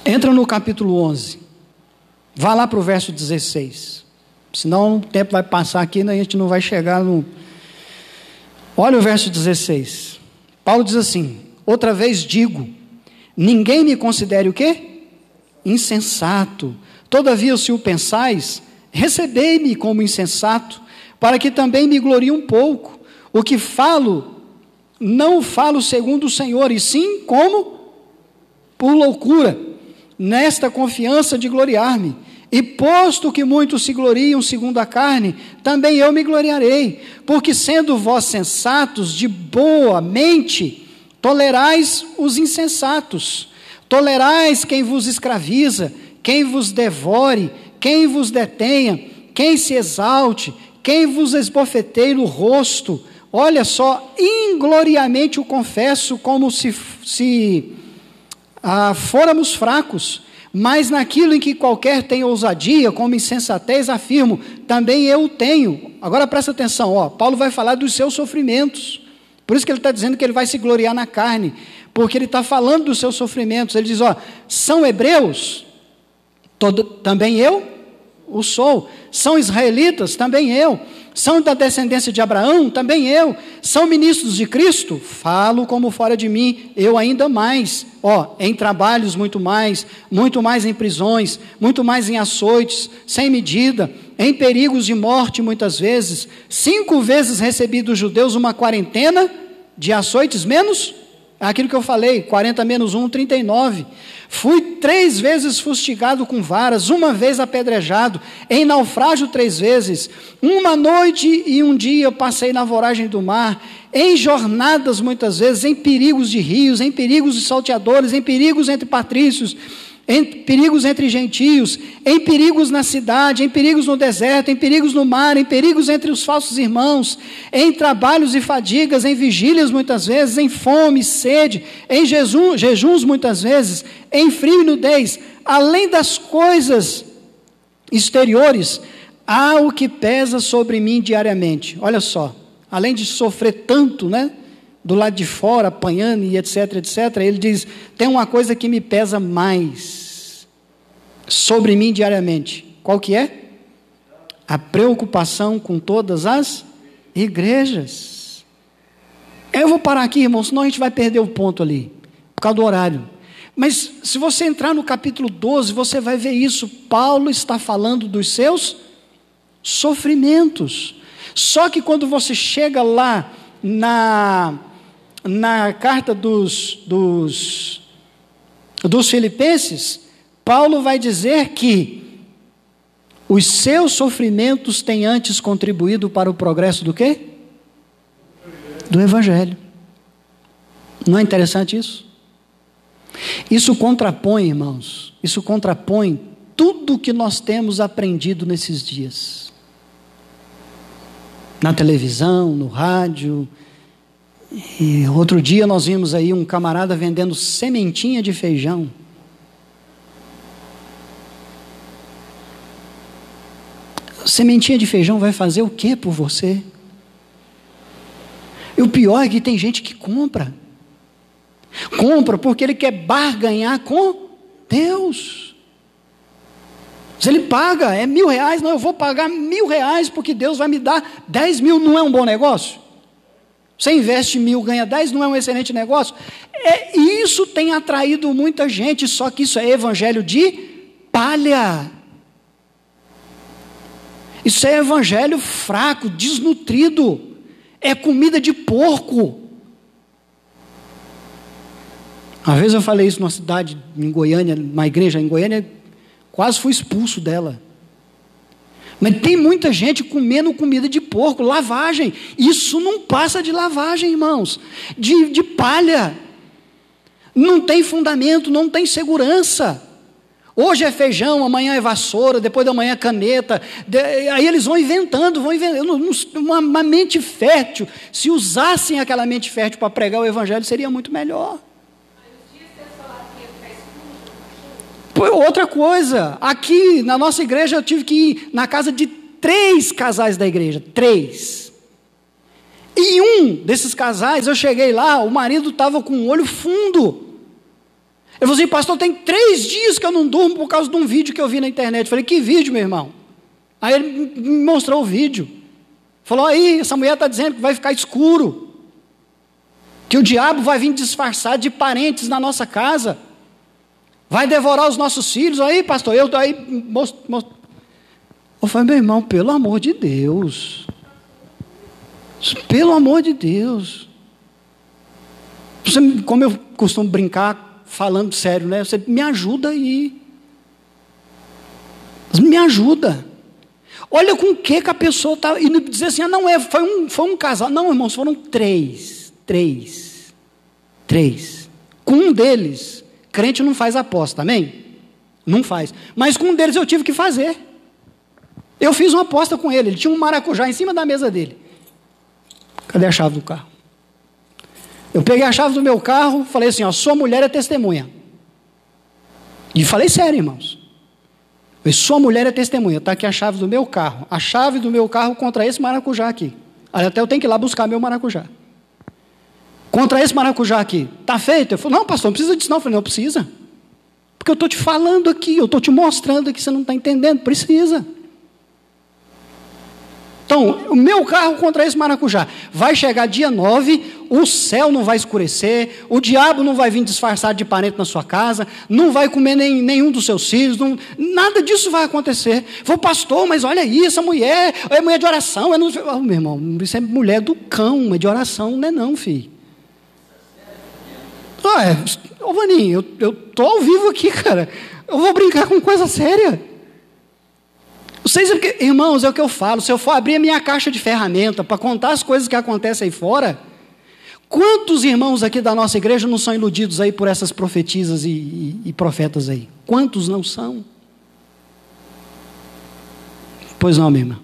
Entra no capítulo 11. Vá lá para o verso 16. Senão o tempo vai passar aqui e a gente não vai chegar no... Olha o verso 16. Paulo diz assim: outra vez digo, ninguém me considere o quê? Insensato. Todavia, se o pensais, recebei-me como insensato, para que também me glorie um pouco. O que falo, não falo segundo o Senhor, e sim como? Por loucura, nesta confiança de gloriar-me. E posto que muitos se gloriam segundo a carne, também eu me gloriarei, porque sendo vós sensatos, de boa mente, tolerais os insensatos, tolerais quem vos escraviza, quem vos devore, quem vos detenha, quem se exalte, quem vos esbofeteie no rosto. Olha só, ingloriamente o confesso, como se fôramos fracos. Mas naquilo em que qualquer tem ousadia, como insensatez, afirmo, também eu tenho. Agora presta atenção, Paulo vai falar dos seus sofrimentos. Por isso que ele está dizendo que ele vai se gloriar na carne, porque ele está falando dos seus sofrimentos. Ele diz, são hebreus? Também eu o sou. São israelitas? Também eu. São da descendência de Abraão? Também eu. São ministros de Cristo? Falo como fora de mim, eu ainda mais. Em trabalhos muito mais em prisões, muito mais em açoites, sem medida, em perigos de morte muitas vezes. 5 vezes recebi dos judeus uma quarentena de açoites menos, aquilo que eu falei, 40 menos 1, 39. Fui 3 vezes fustigado com varas, 1 vez apedrejado, em naufrágio 3 vezes, 1 noite e 1 dia passei na voragem do mar, em jornadas muitas vezes, em perigos de rios, em perigos de salteadores, em perigos entre patrícios, em perigos entre gentios, em perigos na cidade, em perigos no deserto, em perigos no mar, em perigos entre os falsos irmãos, em trabalhos e fadigas, em vigílias muitas vezes, em fome, sede, em jejuns muitas vezes, em frio e nudez. Além das coisas exteriores, há o que pesa sobre mim diariamente. Olha só, além de sofrer tanto, do lado de fora, apanhando e etc, ele diz, tem uma coisa que me pesa mais sobre mim diariamente. Qual que é? A preocupação com todas as igrejas. Eu vou parar aqui, irmão, senão a gente vai perder o ponto ali, por causa do horário. Mas se você entrar no capítulo 12, você vai ver isso. Paulo está falando dos seus sofrimentos. Só que quando você chega lá na carta dos Filipenses, Paulo vai dizer que os seus sofrimentos têm antes contribuído para o progresso do quê? Do Evangelho. Não é interessante isso? Isso contrapõe, irmãos, tudo o que nós temos aprendido nesses dias. Na televisão, no rádio. E outro dia nós vimos aí um camarada vendendo sementinha de feijão. Sementinha de feijão vai fazer o que por você? E o pior é que tem gente que compra porque ele quer barganhar com Deus. Se ele paga, é R$1.000, não, eu vou pagar R$1.000 porque Deus vai me dar 10 mil, não é um bom negócio? Você investe 1.000, ganha 10, não é um excelente negócio? Isso tem atraído muita gente, só que isso é evangelho de palha. Isso é evangelho fraco, desnutrido, é comida de porco. Uma vez eu falei isso numa cidade em Goiânia, numa igreja em Goiânia, quase fui expulso dela. Mas tem muita gente comendo comida de porco, lavagem. Isso não passa de lavagem, irmãos, de palha. Não tem fundamento, não tem segurança. Hoje é feijão, amanhã é vassoura, depois da manhã é caneta. Aí eles vão inventando. Uma mente fértil. Se usassem aquela mente fértil para pregar o evangelho, seria muito melhor. Outra coisa, aqui na nossa igreja eu tive que ir na casa de 3 casais da igreja, 3. E um desses casais, eu cheguei lá, o marido estava com o olho fundo. Ele falou assim: pastor, tem 3 dias que eu não durmo por causa de um vídeo que eu vi na internet. Eu falei: que vídeo, meu irmão? Aí ele me mostrou o vídeo. Falou: aí, essa mulher está dizendo que vai ficar escuro, que o diabo vai vir disfarçado de parentes na nossa casa, vai devorar os nossos filhos. Aí, pastor, eu falei: meu irmão, pelo amor de Deus, pelo amor de Deus, você, como eu costumo brincar, falando sério, né? Você me ajuda aí, me ajuda. Olha com o que a pessoa está, e dizer assim: ah, não, foi um casal. Não, irmãos, foram 3. Com um deles, crente não faz aposta, amém? Não faz. Mas com um deles eu tive que fazer. Eu fiz uma aposta com ele. Ele tinha um maracujá em cima da mesa dele. Cadê a chave do carro? Eu peguei a chave do meu carro, falei assim: ó, sua mulher é testemunha. E falei sério, irmãos. Sua mulher é testemunha, está aqui a chave do meu carro. A chave do meu carro contra esse maracujá aqui. Até eu tenho que ir lá buscar meu maracujá. Contra esse maracujá aqui. Está feito? Eu falei: não, pastor, não precisa disso não. Eu falei: não precisa. Porque eu estou te falando aqui, eu estou te mostrando aqui, você não está entendendo. Precisa. Então, o meu carro contra esse maracujá. Vai chegar dia 9, o céu não vai escurecer, o diabo não vai vir disfarçado de parente na sua casa, não vai comer nenhum dos seus filhos, nada disso vai acontecer. Falei: pastor, mas olha aí, essa mulher é mulher de oração. Oh, meu irmão, isso é mulher do cão, é de oração, não é não, filho. Ô Vaninho, eu estou ao vivo aqui, cara, eu vou brincar com coisa séria. Vocês, irmãos, é o que eu falo. Se eu for abrir a minha caixa de ferramenta para contar as coisas que acontecem aí fora, quantos irmãos aqui da nossa igreja não são iludidos aí por essas profetisas e profetas aí? Quantos não são? Pois não, minha irmã.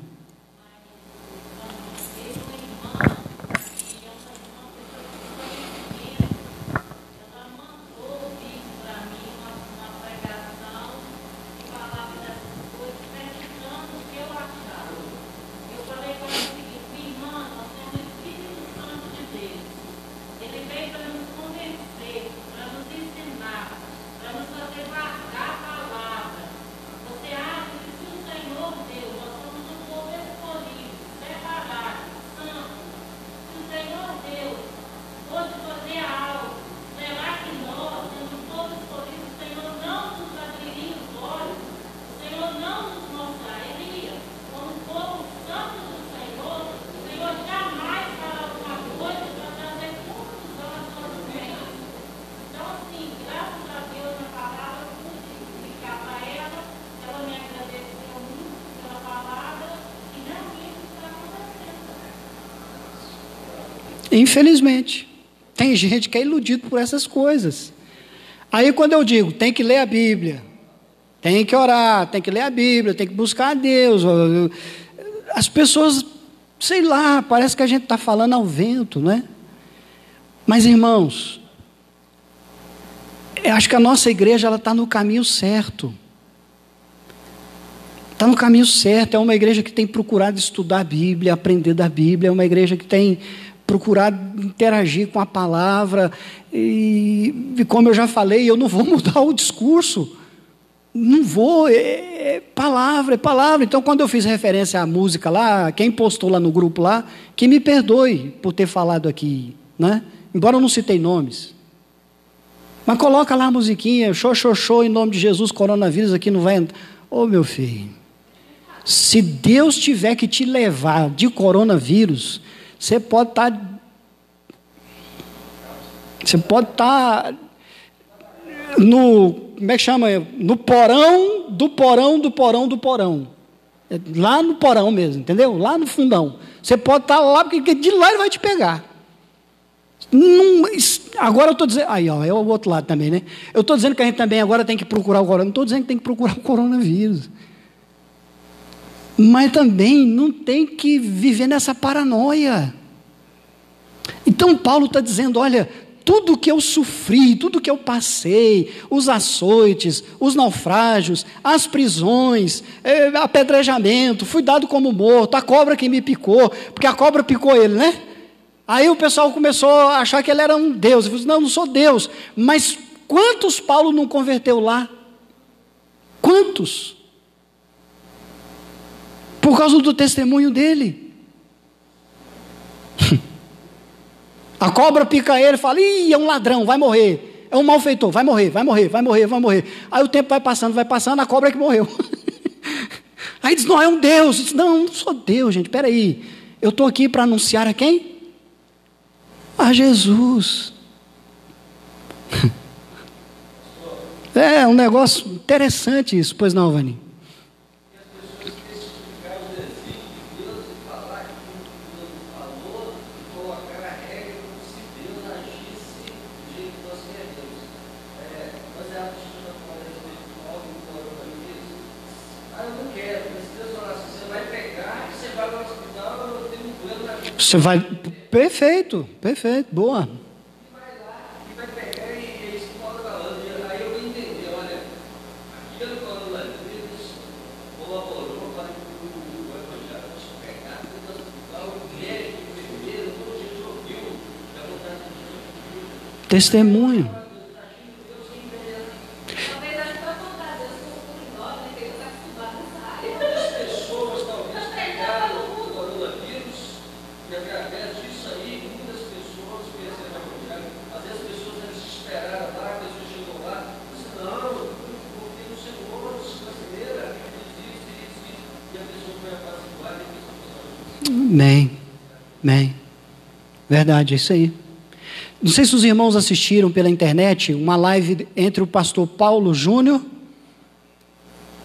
Infelizmente, tem gente que é iludido por essas coisas. Aí quando eu digo, tem que ler a Bíblia, tem que orar, tem que ler a Bíblia, tem que buscar a Deus, as pessoas, sei lá, parece que a gente está falando ao vento, né? Mas, irmãos, eu acho que a nossa igreja está no caminho certo. Está no caminho certo. É uma igreja que tem procurado estudar a Bíblia, aprender da Bíblia. É uma igreja que tem procurado interagir com a palavra. E como eu já falei, eu não vou mudar o discurso. Não vou, é palavra, é palavra. Então, quando eu fiz referência à música lá, quem postou lá no grupo lá, que me perdoe por ter falado aqui, né? Embora eu não citei nomes. Mas coloca lá a musiquinha, show, em nome de Jesus, coronavírus aqui não vai entrar. Ô, meu filho, se Deus tiver que te levar de coronavírus, você pode estar no, como é que chama? No porão do porão do porão do porão. Lá no porão mesmo, entendeu? Lá no fundão. Você pode estar lá, porque de lá ele vai te pegar. Não, agora eu estou dizendo, aí ó, é o outro lado também, né? Eu estou dizendo que a gente também agora tem que procurar o coronavírus. Não estou dizendo que tem que procurar o coronavírus. Mas também não tem que viver nessa paranoia. Então Paulo está dizendo, olha, tudo que eu sofri, tudo que eu passei, os açoites, os naufrágios, as prisões, apedrejamento, fui dado como morto, a cobra que me picou, porque a cobra picou ele, né? Aí o pessoal começou a achar que ele era um Deus. Eu falei, não sou Deus, mas Quantos Paulo não converteu lá? Quantos? Por causa do testemunho dele. A cobra pica ele e fala: ih, é um ladrão, vai morrer. É um malfeitor, vai morrer, vai morrer, vai morrer, vai morrer. Aí o tempo vai passando, a cobra é que morreu. Aí diz: não, é um Deus. Diz: não sou Deus, gente, espera aí. Eu estou aqui para anunciar a quem? A Jesus. É um negócio interessante isso, pois não, Vani? Você vai, perfeito, boa. Testemunho. Amém. Verdade, é isso aí. Não sei se os irmãos assistiram pela internet uma live entre o pastor Paulo Júnior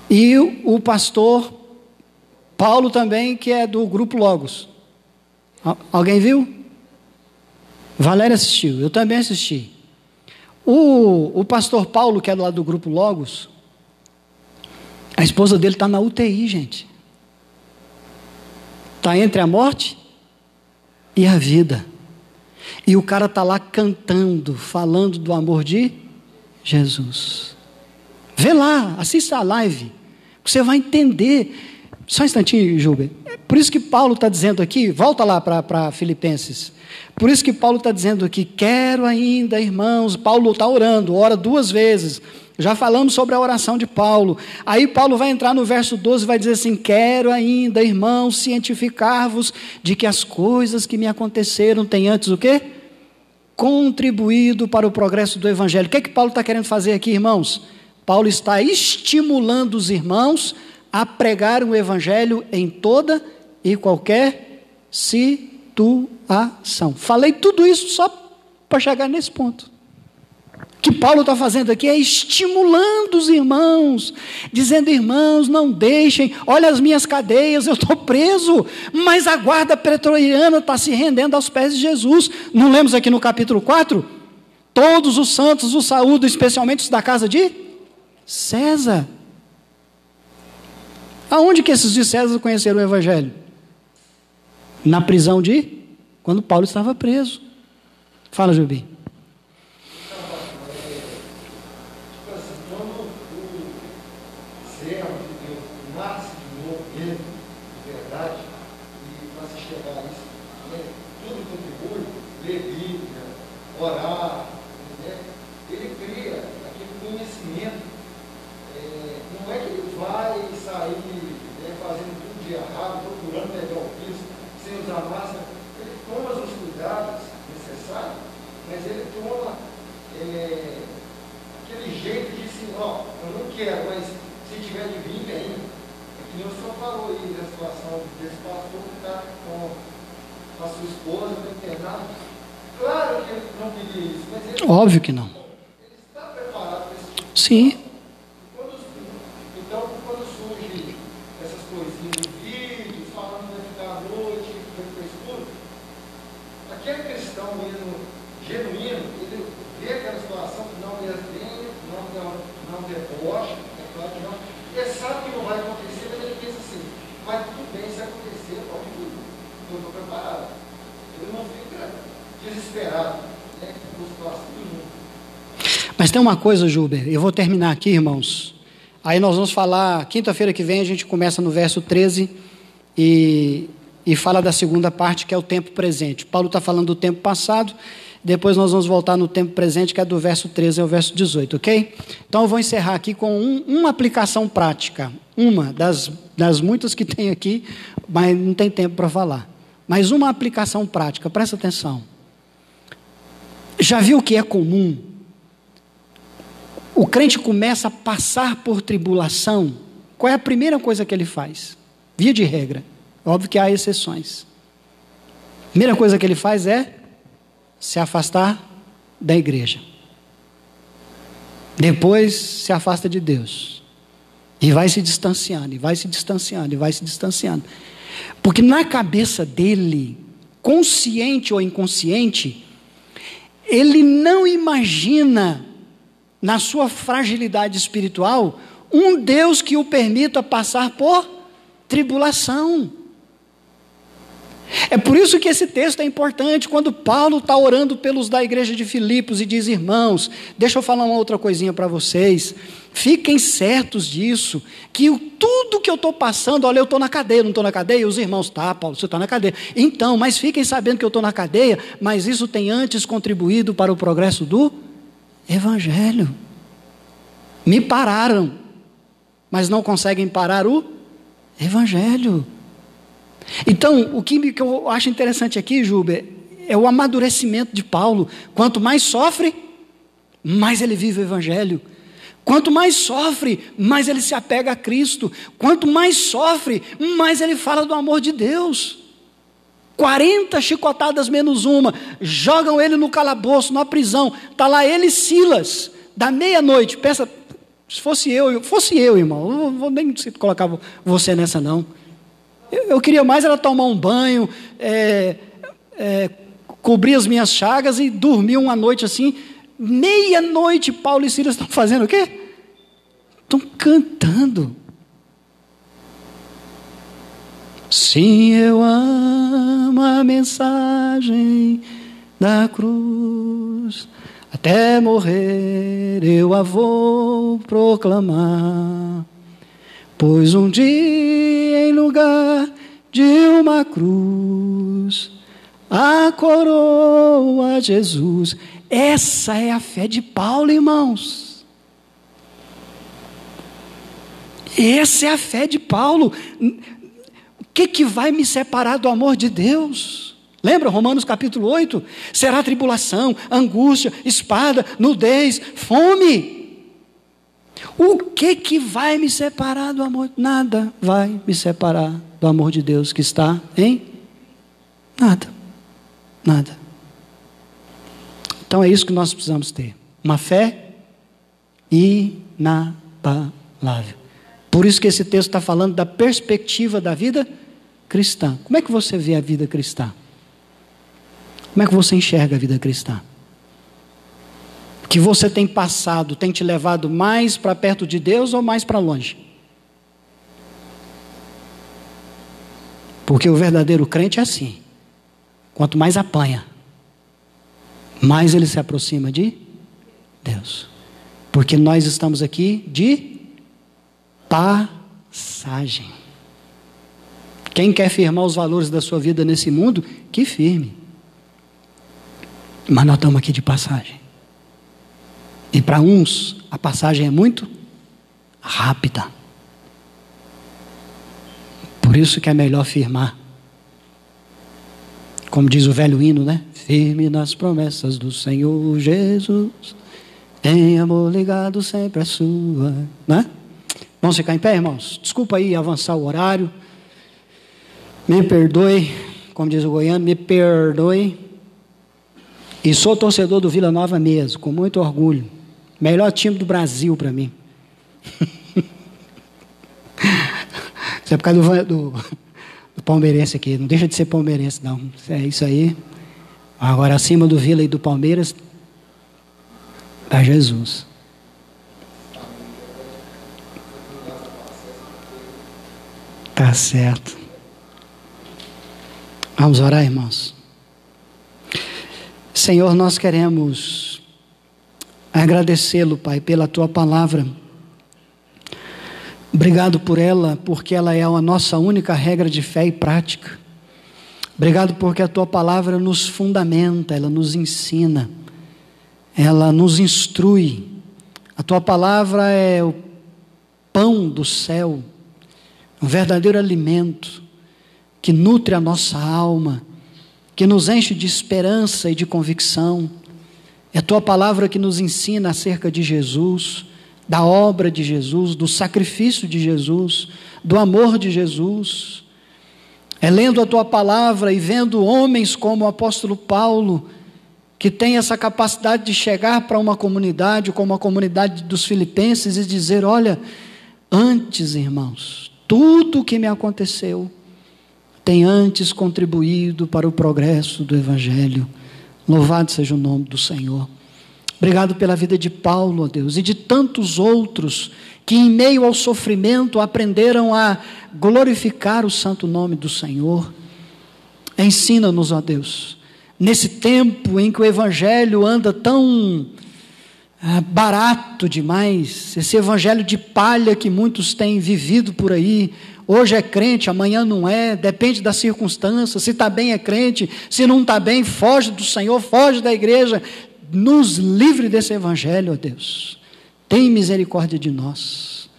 e o pastor Paulo também, que é do Grupo Logos. Alguém viu? Valéria assistiu, eu também assisti. O pastor Paulo, que é do lado do Grupo Logos, a esposa dele está na UTI, gente. Está entre a morte e a vida. E o cara está lá cantando, falando do amor de Jesus. Vê lá, assista a live. Você vai entender. Só um instantinho, Júber. Por isso que Paulo está dizendo aqui, volta lá para Filipenses. Por isso que Paulo está dizendo aqui: quero ainda, irmãos. Paulo está orando, ora 2 vezes. Já falamos sobre a oração de Paulo. Aí Paulo vai entrar no verso 12 e vai dizer assim: quero ainda, irmãos, cientificar-vos de que as coisas que me aconteceram têm antes o quê? Contribuído para o progresso do Evangelho. O que é que Paulo está querendo fazer aqui, irmãos? Paulo está estimulando os irmãos a pregar o Evangelho em toda e qualquer situação. Falei tudo isso só para chegar nesse ponto. O que Paulo está fazendo aqui é estimulando os irmãos, dizendo: irmãos, não deixem, olha as minhas cadeias, eu estou preso, mas a guarda pretoriana está se rendendo aos pés de Jesus. Não lemos aqui no capítulo 4? Todos os santos os saúdam, especialmente os da casa de César. Aonde que esses de César conheceram o Evangelho? Na prisão quando Paulo estava preso. Fala, Jubi. Orar, né? Ele cria aquele conhecimento. Não é que ele vai sair fazendo tudo de errado, procurando pegar o piso, sem usar máscara. Ele toma os cuidados necessários, mas ele toma aquele jeito de assim: ó, eu não quero, mas se tiver de vir, vem. É que nem o senhor falou aí da situação desse pastor que está com a sua esposa, está internado. Claro que ele não queria isso, mas ele... Óbvio que não. Ele está preparado para esse tipo de... Sim. Então, quando surgem essas coisinhas de vídeo, falando que vai ficar à noite, depois tudo, aquele cristão mesmo, genuíno, ele vê aquela situação, não desdenha, não debocha, é claro que não. Ele sabe que não vai acontecer, mas ele pensa assim: mas tudo bem, se acontecer, pode tudo. Eu estou preparado. Ele não fica desesperado, né? Mas tem uma coisa, Júber, eu vou terminar aqui, irmãos. Aí nós vamos falar, quinta-feira que vem a gente começa no verso 13 e fala da segunda parte, que é o tempo presente. Paulo está falando do tempo passado, Depois nós vamos voltar no tempo presente, que é do verso 13 ao verso 18, ok? Então eu vou encerrar aqui com uma aplicação prática. Uma das muitas que tem aqui, mas não tem tempo para falar. Mas uma aplicação prática, presta atenção. Já viu que é comum? O crente começa a passar por tribulação. Qual é a primeira coisa que ele faz? Via de regra. Óbvio que há exceções. A primeira coisa que ele faz é se afastar da igreja. Depois se afasta de Deus. E vai se distanciando, e vai se distanciando, e vai se distanciando. Porque na cabeça dele, consciente ou inconsciente, ele não imagina, na sua fragilidade espiritual, um Deus que o permita passar por tribulação. É por isso que esse texto é importante, quando Paulo está orando pelos da igreja de Filipos e diz: irmãos, deixa eu falar uma outra coisinha para vocês, fiquem certos disso, que tudo que eu estou passando, olha, eu estou na cadeia, não estou na cadeia? Os irmãos, tá, Paulo, você está na cadeia. Então, mas fiquem sabendo que eu estou na cadeia, mas isso tem antes contribuído para o progresso do Evangelho. Me pararam, mas não conseguem parar o Evangelho. Então, o que eu acho interessante aqui, Juba, é o amadurecimento de Paulo. Quanto mais sofre, mais ele vive o Evangelho. Quanto mais sofre, mais ele se apega a Cristo. Quanto mais sofre, mais ele fala do amor de Deus. 40 chicotadas menos uma, jogam ele no calabouço, na prisão. Está lá ele e Silas, da meia-noite. Pensa, se fosse eu, irmão, eu não vou nem colocar você nessa não. Eu queria mais era tomar um banho, cobrir as minhas chagas e dormir uma noite assim. Meia-noite, Paulo e Silas estão fazendo o quê? Estão cantando. Sim, eu amo a mensagem da cruz, até morrer eu a vou proclamar. Pois um dia, em lugar de uma cruz, a coroa Jesus. Essa é a fé de Paulo, irmãos. Essa é a fé de Paulo. O que vai me separar do amor de Deus? Lembra Romanos capítulo 8? Será tribulação, angústia, espada, nudez, fome. O que vai me separar do amor? Nada vai me separar do amor de Deus que está em nada. Nada. Então é isso que nós precisamos ter. Uma fé inabalável. Por isso que esse texto está falando da perspectiva da vida cristã. Como é que você vê a vida cristã? Como é que você enxerga a vida cristã? Que você tem passado, tem te levado mais para perto de Deus ou mais para longe? Porque o verdadeiro crente é assim. Quanto mais apanha, mais ele se aproxima de Deus. Porque nós estamos aqui de passagem. Quem quer firmar os valores da sua vida nesse mundo, que firme. Mas nós estamos aqui de passagem. E para uns, a passagem é muito rápida. Por isso que é melhor firmar. Como diz o velho hino, né? Firme nas promessas do Senhor Jesus, em amor ligado sempre à sua. Né? Vamos ficar em pé, irmãos? Desculpa aí avançar o horário. Me perdoe, como diz o goiano, me perdoe. E sou torcedor do Vila Nova mesmo, com muito orgulho. Melhor time do Brasil para mim. Isso é por causa do palmeirense aqui. Não deixa de ser palmeirense, não. É isso aí. Agora, acima do Vila e do Palmeiras, está Jesus. Tá certo. Vamos orar, irmãos. Senhor, nós queremos agradecê-lo, Pai, pela Tua palavra. Obrigado por ela, porque ela é a nossa única regra de fé e prática. Obrigado porque a Tua palavra nos fundamenta, ela nos ensina, ela nos instrui. A Tua palavra é o pão do céu, um verdadeiro alimento que nutre a nossa alma, que nos enche de esperança e de convicção. É a Tua palavra que nos ensina acerca de Jesus, da obra de Jesus, do sacrifício de Jesus, do amor de Jesus. É lendo a Tua palavra e vendo homens como o apóstolo Paulo, que tem essa capacidade de chegar para uma comunidade, como a comunidade dos filipenses, e dizer: olha, antes, irmãos, tudo o que me aconteceu tem antes contribuído para o progresso do Evangelho. Louvado seja o nome do Senhor. Obrigado pela vida de Paulo, ó Deus, e de tantos outros que em meio ao sofrimento aprenderam a glorificar o santo nome do Senhor. Ensina-nos, ó Deus, nesse tempo em que o Evangelho anda tão barato demais, esse evangelho de palha que muitos têm vivido por aí. Hoje é crente, amanhã não é, depende da circunstância. Se está bem é crente, se não está bem, foge do Senhor, foge da igreja. Nos livre desse evangelho, ó Deus. Tem misericórdia de nós,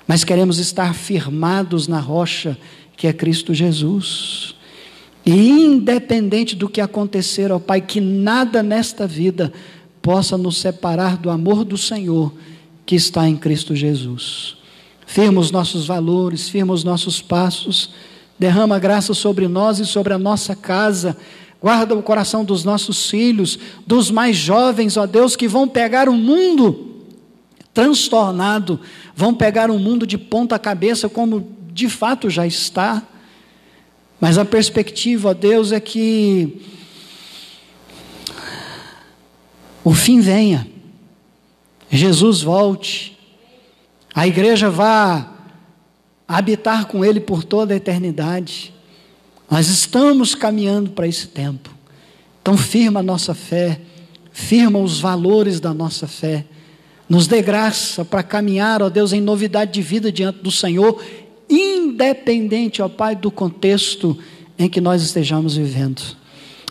mas queremos estar firmados na rocha que é Cristo Jesus. E independente do que acontecer, ó Pai, que nada nesta vida possa nos separar do amor do Senhor que está em Cristo Jesus. Firma os nossos valores, firma os nossos passos, derrama graça sobre nós e sobre a nossa casa, guarda o coração dos nossos filhos, dos mais jovens, ó Deus, que vão pegar o mundo transtornado, vão pegar o mundo de ponta cabeça, como de fato já está, mas a perspectiva, ó Deus, é que o fim venha, Jesus volte, a igreja vá habitar com Ele por toda a eternidade. Nós estamos caminhando para esse tempo. Então firma a nossa fé, firma os valores da nossa fé, nos dê graça para caminhar, ó Deus, em novidade de vida diante do Senhor, independente, ó Pai, do contexto em que nós estejamos vivendo.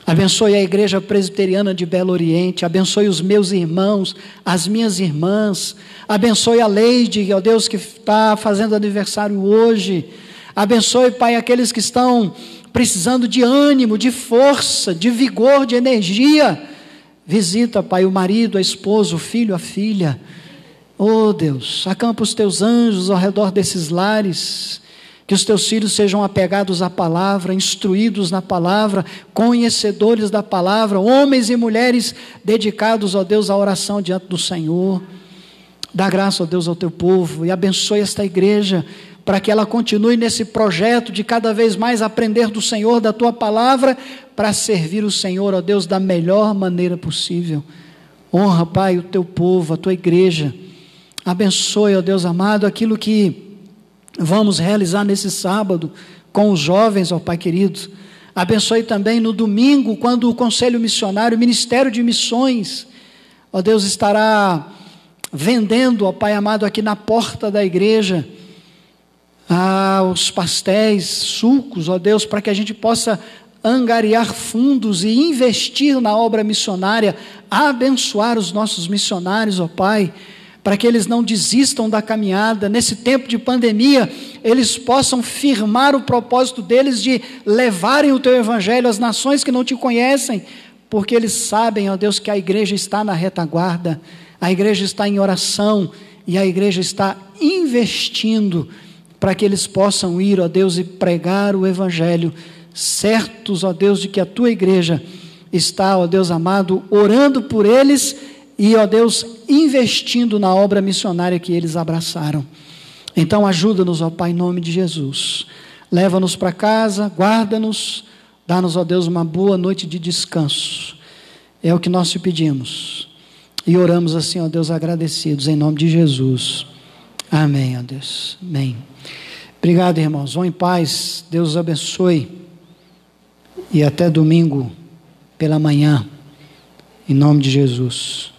Abençoe a igreja presbiteriana de Belo Oriente, abençoe os meus irmãos, as minhas irmãs, abençoe a Leide, ó Deus, que está fazendo aniversário hoje, abençoe, Pai, aqueles que estão precisando de ânimo, de força, de vigor, de energia. Visita, Pai, o marido, a esposa, o filho, a filha. Oh Deus, acampa os teus anjos ao redor desses lares, que os teus filhos sejam apegados à palavra, instruídos na palavra, conhecedores da palavra, homens e mulheres dedicados, ó Deus, à oração diante do Senhor. Dá graça, ó Deus, ao teu povo e abençoe esta igreja, para que ela continue nesse projeto de cada vez mais aprender do Senhor, da tua palavra, para servir o Senhor, ó Deus, da melhor maneira possível. Honra, Pai, o teu povo, a tua igreja. Abençoe, ó Deus amado, aquilo que vamos realizar nesse sábado com os jovens, ó Pai querido. Abençoe também no domingo, quando o Conselho Missionário, o Ministério de Missões, ó Deus, estará vendendo, ó Pai amado, aqui na porta da igreja, os pastéis, sucos, ó Deus, para que a gente possa angariar fundos e investir na obra missionária, abençoar os nossos missionários, ó Pai, para que eles não desistam da caminhada, nesse tempo de pandemia, eles possam firmar o propósito deles de levarem o teu evangelho às nações que não te conhecem, porque eles sabem, ó Deus, que a igreja está na retaguarda, a igreja está em oração, e a igreja está investindo, para que eles possam ir, ó Deus, e pregar o evangelho, certos, ó Deus, de que a tua igreja está, ó Deus amado, orando por eles, e, ó Deus, investindo na obra missionária que eles abraçaram. Então ajuda-nos, ó Pai, em nome de Jesus. Leva-nos para casa, guarda-nos, dá-nos, ó Deus, uma boa noite de descanso. É o que nós te pedimos. E oramos assim, ó Deus, agradecidos, em nome de Jesus. Amém, ó Deus. Amém. Obrigado, irmãos. Vão em paz. Deus os abençoe. E até domingo pela manhã, em nome de Jesus.